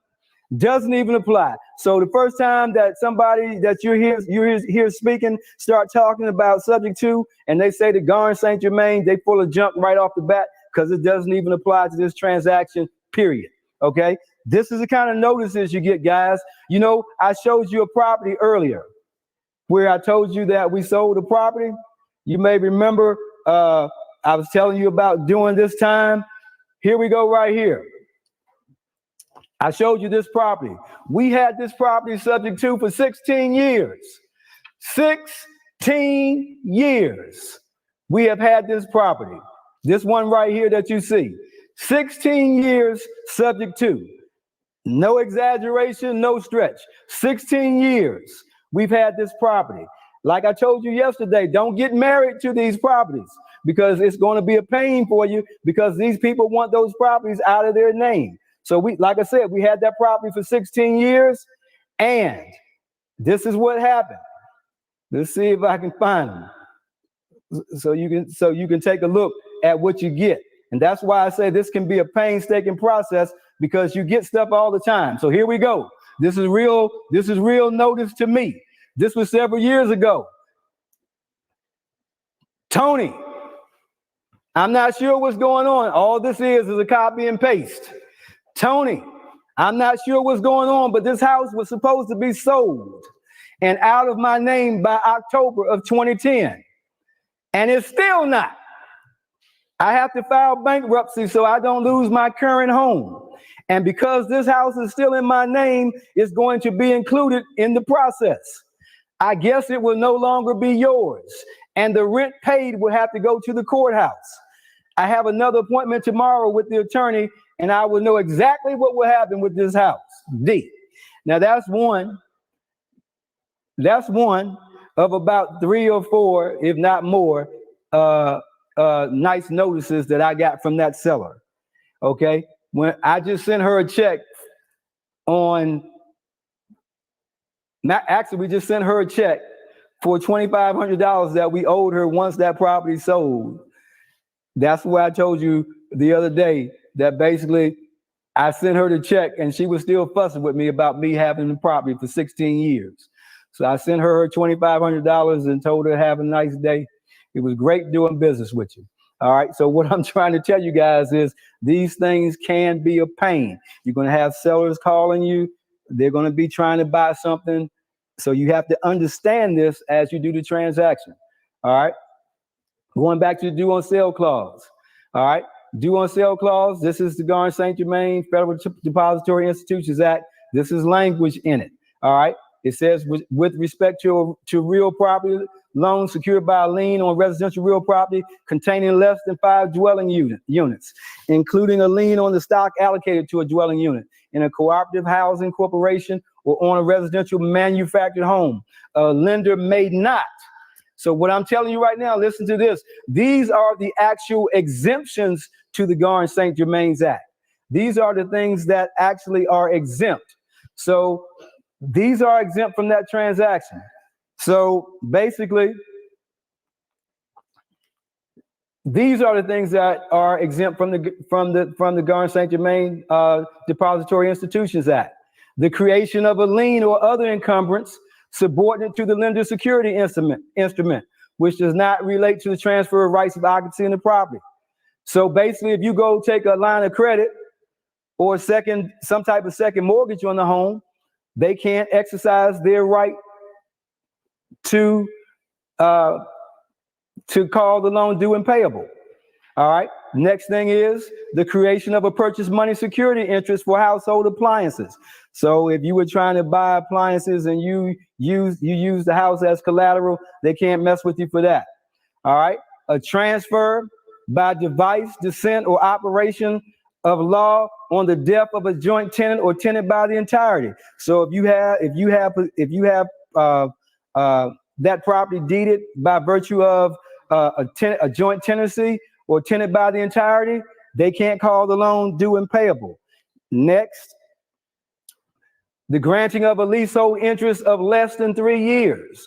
Doesn't even apply. So the first time that somebody that you're here speaking start talking about subject to, and they say the Garn St. Germain, they pull a jump right off the bat because it doesn't even apply to this transaction, period. Okay? This is the kind of notices you get, guys. You know, I showed you a property earlier where I told you that we sold the property. You may remember I was telling you about during this time. Here we go right here. I showed you this property. We had this property subject to for 16 years. 16 years we have had this property. This one right here that you see. 16 years subject to. No exaggeration, no stretch. 16 years we've had this property. Like I told you yesterday, don't get married to these properties because it's going to be a pain for you because these people want those properties out of their name. So like I said, we had that property for 16 years and this is what happened. Let's see if I can find them. So you can take a look at what you get. And that's why I say this can be a painstaking process because you get stuff all the time. So here we go. This is real notice to me. This was several years ago. Tony, I'm not sure what's going on. All this is a copy and paste. Tony, I'm not sure what's going on, but this house was supposed to be sold and out of my name by October of 2010. And it's still not. I have to file bankruptcy so I don't lose my current home. And because this house is still in my name, it's going to be included in the process. I guess it will no longer be yours. And the rent paid will have to go to the courthouse. I have another appointment tomorrow with the attorney, and I will know exactly what will happen with this house. D. Now that's one of about 3 or 4, if not more, nice notices that I got from that seller. Okay, when I just sent her a check we just sent her a check for $2,500 that we owed her once that property sold. That's why I told you the other day that basically I sent her the check and she was still fussing with me about me having the property for 16 years. So I sent her $2,500 and told her have a nice day. It was great doing business with you. All right. So what I'm trying to tell you guys is these things can be a pain. You're going to have sellers calling you. They're going to be trying to buy something. So you have to understand this as you do the transaction. All right. Going back to the due on sale clause. All right. Due on sale clause. This is the Garn St. Germain Federal Depository Institutions Act. This is language in it. All right. It says with respect to real property loans secured by a lien on residential real property containing less than 5 dwelling units, including a lien on the stock allocated to a dwelling unit in a cooperative housing corporation or on a residential manufactured home. A lender may not. So what I'm telling you right now, listen to this. These are the actual exemptions to the Garn St. Germain's Act. These are the things that actually are exempt. So these are exempt from that transaction. So basically, these are the things that are exempt from the Garn St. Germain Depository Institutions Act. The creation of a lien or other encumbrance subordinate to the lender security instrument, which does not relate to the transfer of rights of occupancy in the property. So basically, if you go take a line of credit or some type of second mortgage on the home, they can't exercise their right to call the loan due and payable. All right. Next thing is the creation of a purchase money security interest for household appliances. So if you were trying to buy appliances and you use the house as collateral, they can't mess with you for that. All right. A transfer by device, descent, or operation of law on the death of a joint tenant or tenant by the entirety. So if you have that property deeded by virtue of a joint tenancy or tenant by the entirety, they can't call the loan due and payable. Next, the granting of a leasehold interest of less than 3 years.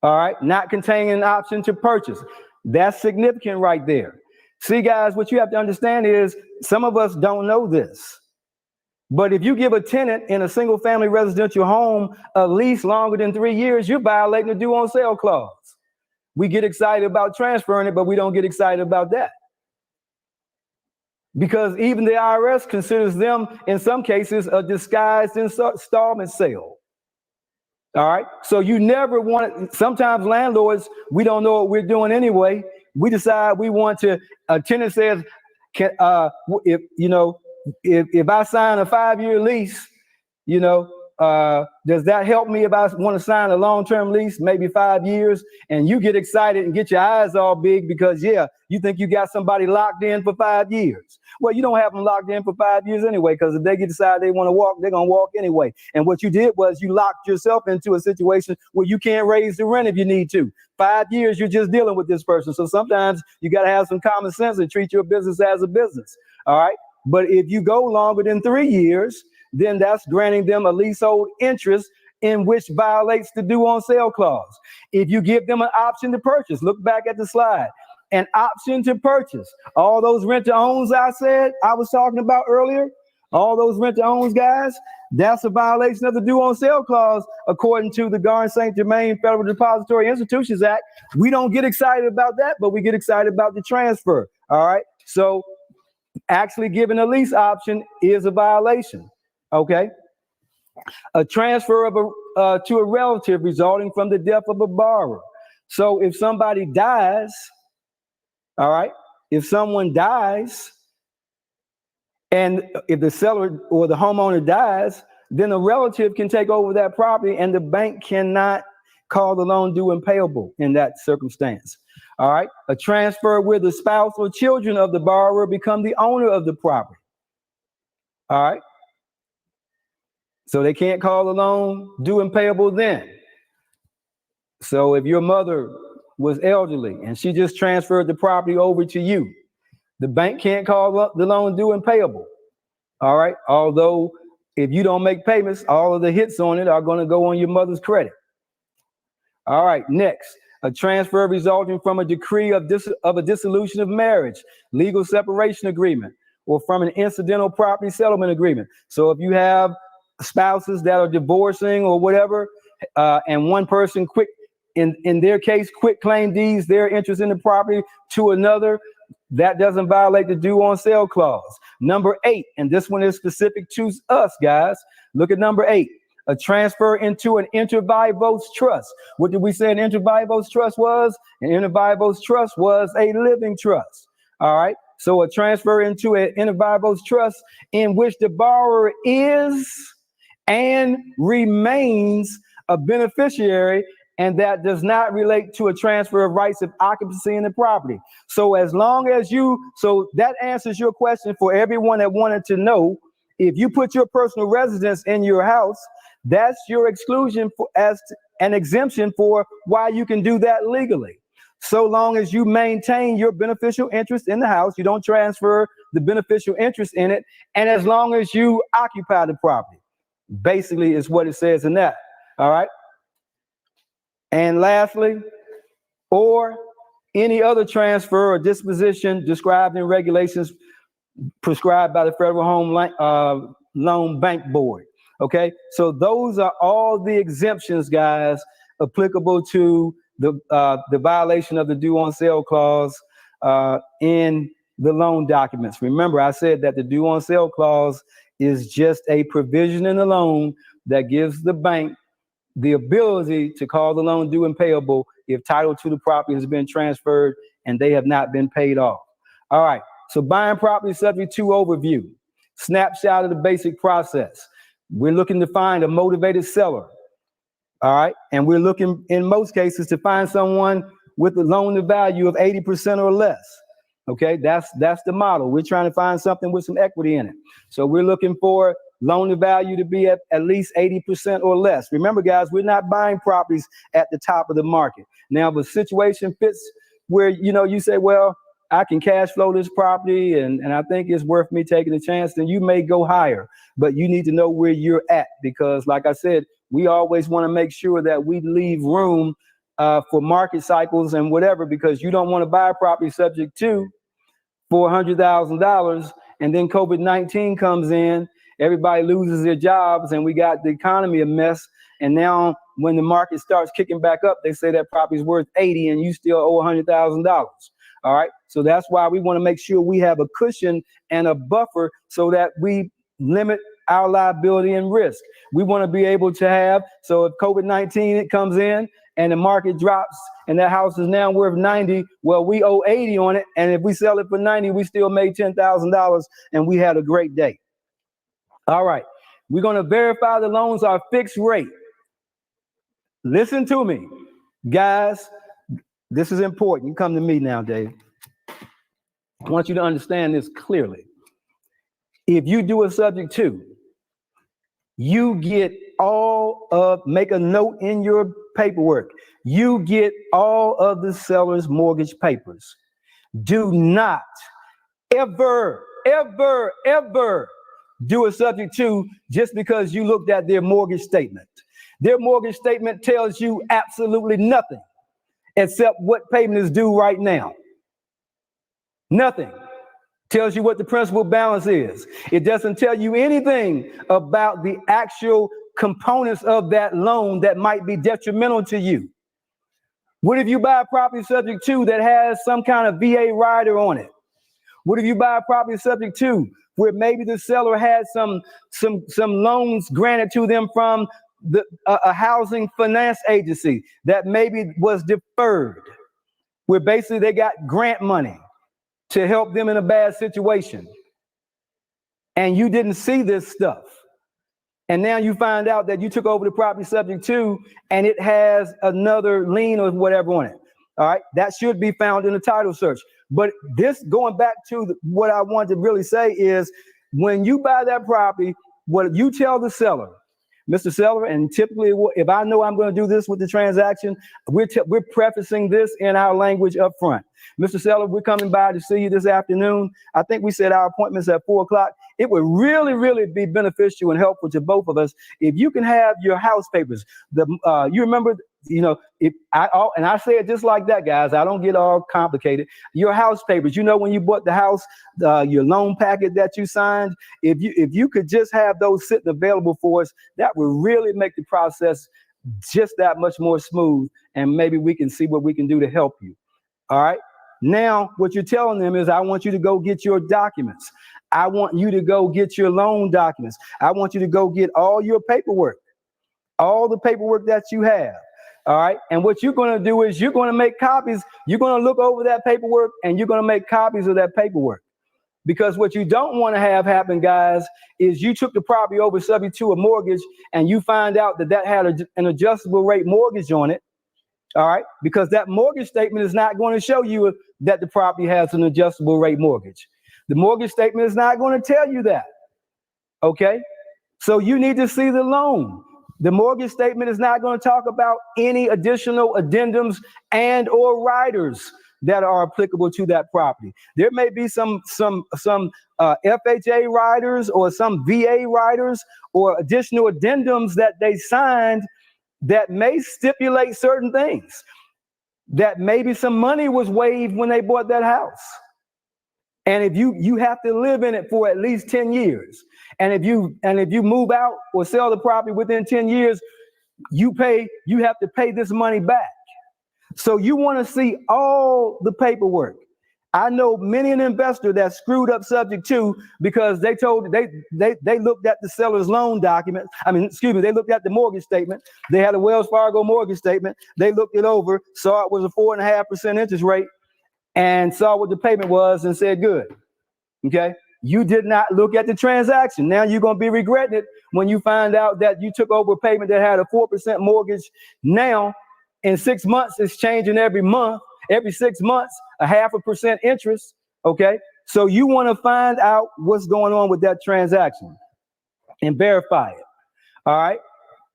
All right, not containing an option to purchase. That's significant right there. See, guys, what you have to understand is some of us don't know this. But if you give a tenant in a single family residential home a lease longer than 3 years, you're violating the due on sale clause. We get excited about transferring it, but we don't get excited about that. Because even the IRS considers them, in some cases, a disguised installment sale. All right. So you never want it. Sometimes landlords, we don't know what we're doing anyway. We decide we want to, a tenant says, if I sign a 5-year lease, does that help me if I want to sign a long-term lease, maybe 5 years, and you get excited and get your eyes all big because, yeah, you think you got somebody locked in for 5 years. Well, you don't have them locked in for 5 years anyway, because if they decide they want to walk, they're going to walk anyway. And what you did was you locked yourself into a situation where you can't raise the rent if you need to. 5 years, you're just dealing with this person. So sometimes you got to have some common sense and treat your business as a business. All right. But if you go longer than 3 years, then that's granting them a leasehold interest in which violates the due on sale clause. If you give them an option to purchase, look back at the slide, an option to purchase. All those rent-to-owns I was talking about earlier, all those rent-to-owns guys, that's a violation of the due on sale clause according to the Garn-St. Germain Federal Depository Institutions Act. We don't get excited about that, but we get excited about the transfer. All right. So actually giving a lease option is a violation. Okay. A transfer of to a relative resulting from the death of a borrower. So if somebody dies, all right, if someone dies, and if the seller or the homeowner dies, then a relative can take over that property and the bank cannot call the loan due and payable in that circumstance. All right. A transfer where the spouse or children of the borrower become the owner of the property. All right. So they can't call the loan due and payable then. So if your mother was elderly and she just transferred the property over to you, the bank can't call the loan due and payable. All right. Although if you don't make payments, all of the hits on it are going to go on your mother's credit. All right. Next, a transfer resulting from a decree of a dissolution of marriage, legal separation agreement, or from an incidental property settlement agreement. So if you have spouses that are divorcing or whatever, and one person in their case, quit claim deeds their interest in the property to another, that doesn't violate the due on sale clause. Number 8, and this one is specific to us, guys. Look at number 8, a transfer into an inter vivos trust. What did we say an inter vivos trust was? An inter vivos trust was a living trust. All right. So a transfer into an inter vivos trust in which the borrower is and remains a beneficiary, and that does not relate to a transfer of rights of occupancy in the property. So as long as so that answers your question for everyone that wanted to know, if you put your personal residence in your house, that's your exclusion as an exemption for why you can do that legally. So long as you maintain your beneficial interest in the house, you don't transfer the beneficial interest in it, and as long as you occupy the property. Basically is what it says in that. All right. And lastly, or any other transfer or disposition described in regulations prescribed by the Federal Home Loan Bank Board. Okay. So those are all the exemptions, guys, applicable to the violation of the due on sale clause in the loan documents. Remember, I said that the due on sale clause is just a provision in the loan that gives the bank the ability to call the loan due and payable if title to the property has been transferred and they have not been paid off. All right. So buying property subject to overview, snapshot of the basic process. We're looking to find a motivated seller. All right. And we're looking in most cases to find someone with a loan to value of 80% or less. Okay, that's the model. We're trying to find something with some equity in it. So we're looking for loan to value to be at least 80% or less. Remember, guys, we're not buying properties at the top of the market. Now, if a situation fits where, you say, well, I can cash flow this property and I think it's worth me taking a chance, then you may go higher. But you need to know where you're at because, like I said, we always want to make sure that we leave room for market cycles and whatever, because you don't want to buy a property subject to $400,000 and then COVID-19 comes in, everybody loses their jobs and we got the economy a mess. And now when the market starts kicking back up, they say that property is worth 80 and you still owe $100,000. All right. So that's why we want to make sure we have a cushion and a buffer so that we limit our liability and risk. We want to be able to have, so if COVID-19 comes in and the market drops and that house is now worth 90, well, we owe 80 on it. And if we sell it for 90, we still made $10,000 and we had a great day. All right. We're going to verify the loans are fixed rate. Listen to me, guys. This is important. You come to me now, Dave. I want you to understand this clearly. If you do a subject to, you get make a note in your paperwork. You get all of the seller's mortgage papers. Do not ever do a subject to just because you looked at their mortgage statement. Their mortgage statement tells you absolutely nothing except what payment is due right now. Nothing. Tells you what the principal balance is. It doesn't tell you anything about the actual components of that loan that might be detrimental to you. What if you buy a property subject to that has some kind of VA rider on it? What if you buy a property subject to where maybe the seller had some loans granted to them from a housing finance agency that maybe was deferred, where basically they got grant money to help them in a bad situation, and you didn't see this stuff, and now you find out that you took over the property subject to and it has another lien or whatever on it. All right, that should be found in the title search. But this, going back to what I wanted to really say is, when you buy that property, what you tell the seller, Mr. Seller, and typically if I know I'm going to do this with the transaction, we're prefacing this in our language up front. Mr. Seller, we're coming by to see you this afternoon. I think we said our appointment's at 4 o'clock. It would really be beneficial and helpful to both of us if you can have your house papers. You remember, and I say it just like that, guys. I don't get all complicated. Your house papers. When you bought the house, your loan packet that you signed. If you could just have those sitting available for us, that would really make the process just that much more smooth. And maybe we can see what we can do to help you. All right. Now, what you're telling them is, I want you to go get your documents. I want you to go get your loan documents. I want you to go get all your paperwork, all the paperwork that you have. All right. And what you're going to do is you're going to make copies. You're going to look over that paperwork and you're going to make copies of that paperwork. Because what you don't want to have happen, guys, is you took the property over subject to a mortgage and you find out that had an adjustable rate mortgage on it. All right. Because that mortgage statement is not going to show you that the property has an adjustable rate mortgage. The mortgage statement is not going to tell you that. Okay. So you need to see the loan. The mortgage statement is not going to talk about any additional addendums and or riders that are applicable to that property. There may be some FHA riders or some VA riders or additional addendums that they signed that may stipulate certain things, that maybe some money was waived when they bought that house. And if you have to live in it for at least 10 years. And if you move out or sell the property within 10 years, you have to pay this money back. So you want to see all the paperwork. I know many an investor that screwed up subject to because they looked at the seller's loan document. They looked at the mortgage statement. They had a Wells Fargo mortgage statement. They looked it over, saw it was a 4.5% interest rate, and saw what the payment was and said, good. Okay. You did not look at the transaction. Now you're going to be regretting it when you find out that you took over a payment that had a 4% mortgage. Now in 6 months, it's changing every month. Every 6 months, 0.5% interest. Okay. So you want to find out what's going on with that transaction and verify it. All right.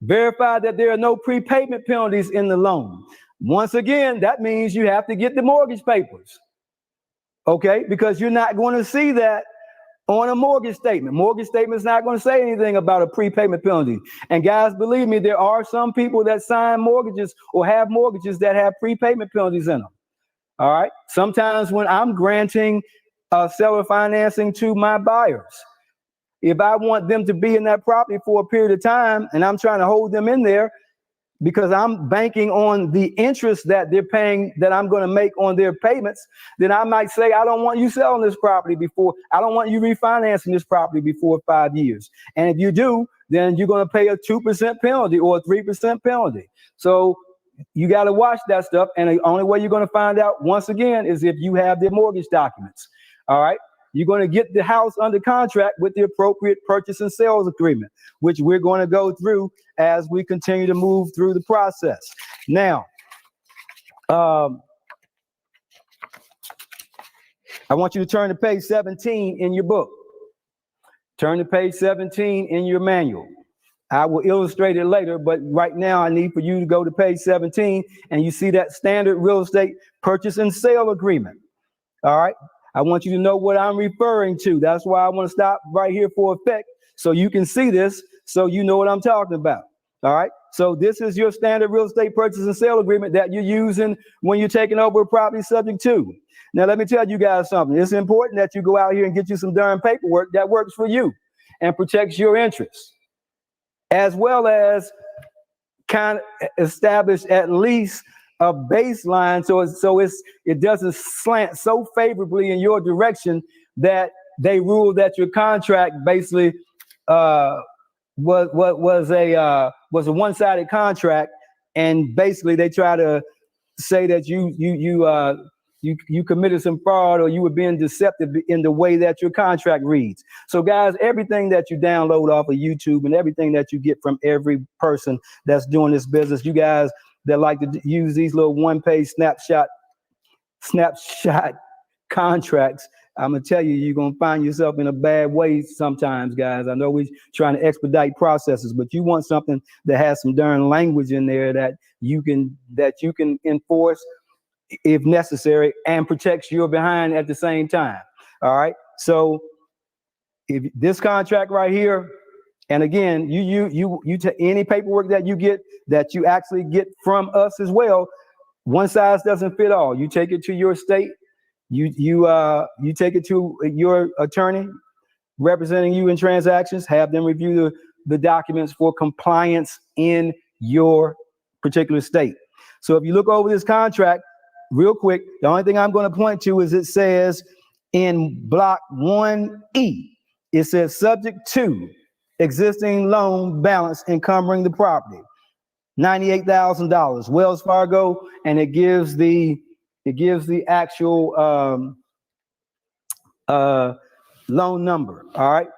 Verify that there are no prepayment penalties in the loan. Once again, that means you have to get the mortgage papers. Okay. Because you're not going to see that on a mortgage statement. Mortgage statement is not going to say anything about a prepayment penalty. And guys, believe me, there are some people that sign mortgages or have mortgages that have prepayment penalties in them. All right. Sometimes when I'm granting seller financing to my buyers, if I want them to be in that property for a period of time and I'm trying to hold them in there because I'm banking on the interest that they're paying, that I'm going to make on their payments, then I might say, I don't want you selling this property I don't want you refinancing this property before 5 years. And if you do, then you're going to pay a 2% penalty or a 3% penalty. So you got to watch that stuff. And the only way you're going to find out, once again, is if you have their mortgage documents. All right. You're going to get the house under contract with the appropriate purchase and sales agreement, which we're going to go through as we continue to move through the process. Now, I want you to turn to page 17 in your book. Turn to page 17 in your manual. I will illustrate it later, but right now I need for you to go to page 17 and you see that standard real estate purchase and sale agreement. All right. I want you to know what I'm referring to. That's why I want to stop right here for effect so you can see this, so you know what I'm talking about. All right. So this is your standard real estate purchase and sale agreement that you're using when you're taking over a property subject to. Now, let me tell you guys something. It's important that you go out here and get you some darn paperwork that works for you and protects your interests, as well as kind of establish at least a baseline so it doesn't slant so favorably in your direction that they rule that your contract basically was a one-sided contract, and basically they try to say that you committed some fraud or you were being deceptive in the way that your contract reads. So guys, everything that you download off of YouTube and everything that you get from every person that's doing this business, you guys that like to use these little one-page snapshot contracts, I'm gonna tell you, you're gonna find yourself in a bad way sometimes, guys. I know we're trying to expedite processes, but you want something that has some darn language in there that you can enforce if necessary and protects your behind at the same time. All right. So if this contract right here, and again, you take any paperwork that you get, that you actually get from us as well. One size doesn't fit all. You take it to your state. You take it to your attorney representing you in transactions. Have them review the documents for compliance in your particular state. So if you look over this contract real quick, the only thing I'm going to point to is it says in block 1E, it says subject to existing loan balance encumbering the property, $98,000, Wells Fargo, and it gives the actual loan number. All right.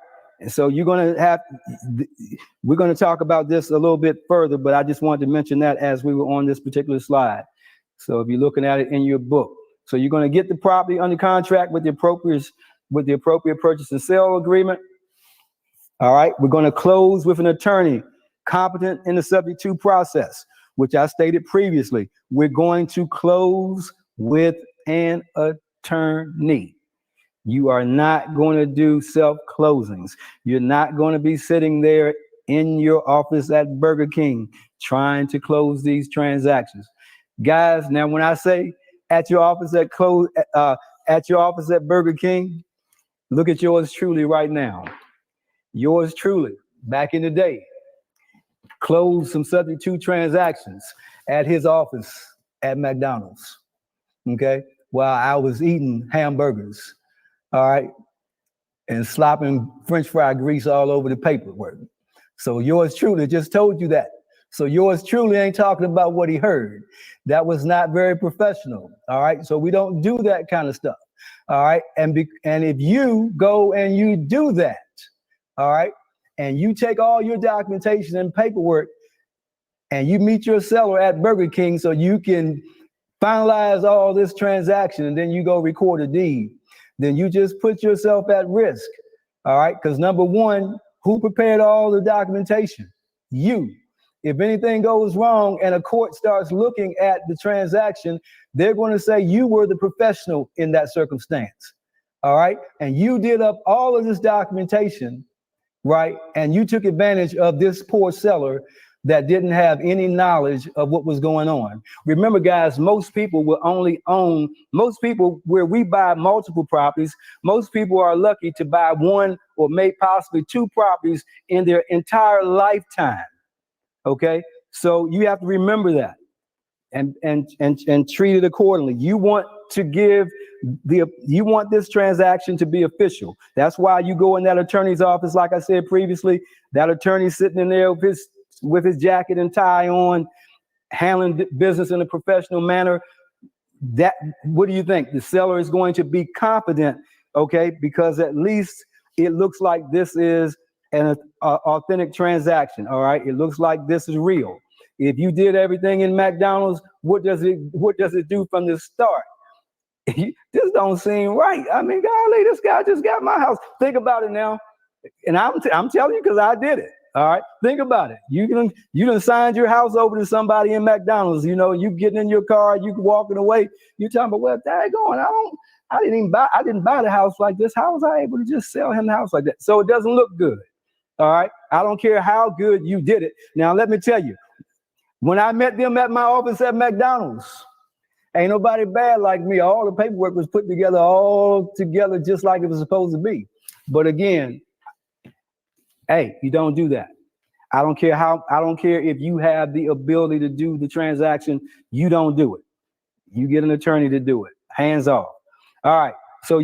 And so we're going to talk about this a little bit further, but I just wanted to mention that as we were on this particular slide. So if you're looking at it in your book, so you're going to get the property under contract with the appropriate purchase and sale agreement. All right. We're going to close with an attorney competent in the subject to process, which I stated previously. We're going to close with an attorney. You are not going to do self-closings. You're not going to be sitting there in your office at Burger King trying to close these transactions. Guys, now when I say at your office at Burger King, look at yours truly right now. Yours truly, back in the day, closed some subject to transactions at his office at McDonald's, okay, while I was eating hamburgers, all right, and slopping French fry grease all over the paperwork. So yours truly just told you that. So yours truly ain't talking about what he heard. That was not very professional, all right? So we don't do that kind of stuff, all right? And if you go and you do that, all right, and you take all your documentation and paperwork and you meet your seller at Burger King so you can finalize all this transaction and then you go record a deed, then you just put yourself at risk, all right? Because number one, who prepared all the documentation? You. If anything goes wrong and a court starts looking at the transaction, they're going to say you were the professional in that circumstance, all right? And you did up all of this documentation, right? And you took advantage of this poor seller that didn't have any knowledge of what was going on. Remember, guys, most people will only own, most people where we buy multiple properties, most people are lucky to buy one or maybe possibly two properties in their entire lifetime. Okay, so you have to remember that and treat it accordingly. You want this transaction to be official. That's why you go in that attorney's office, like I said previously, that attorney's sitting in there with his jacket and tie on, handling business in a professional manner. What do you think? The seller is going to be confident okay? Because at least it looks like this is an authentic transaction, all right? It looks like this is real. If you did everything in McDonald's, what does it do from the start? This don't seem right. I mean, golly, this guy just got my house. Think about it now. And I'm telling you because I did it. All right, think about it. You done signed your house over to somebody in McDonald's. You know, you getting in your car, you walking away. You talking about, well, daggone, I didn't buy the house like this. How was I able to just sell him the house like that? So it doesn't look good. All right, I don't care how good you did it. Now let me tell you, when I met them at my office at McDonald's, ain't nobody bad like me. All the paperwork was put together, all together just like it was supposed to be. But again, hey, you don't do that. I don't care if you have the ability to do the transaction, you don't do it. You get an attorney to do it. Hands off. All right. So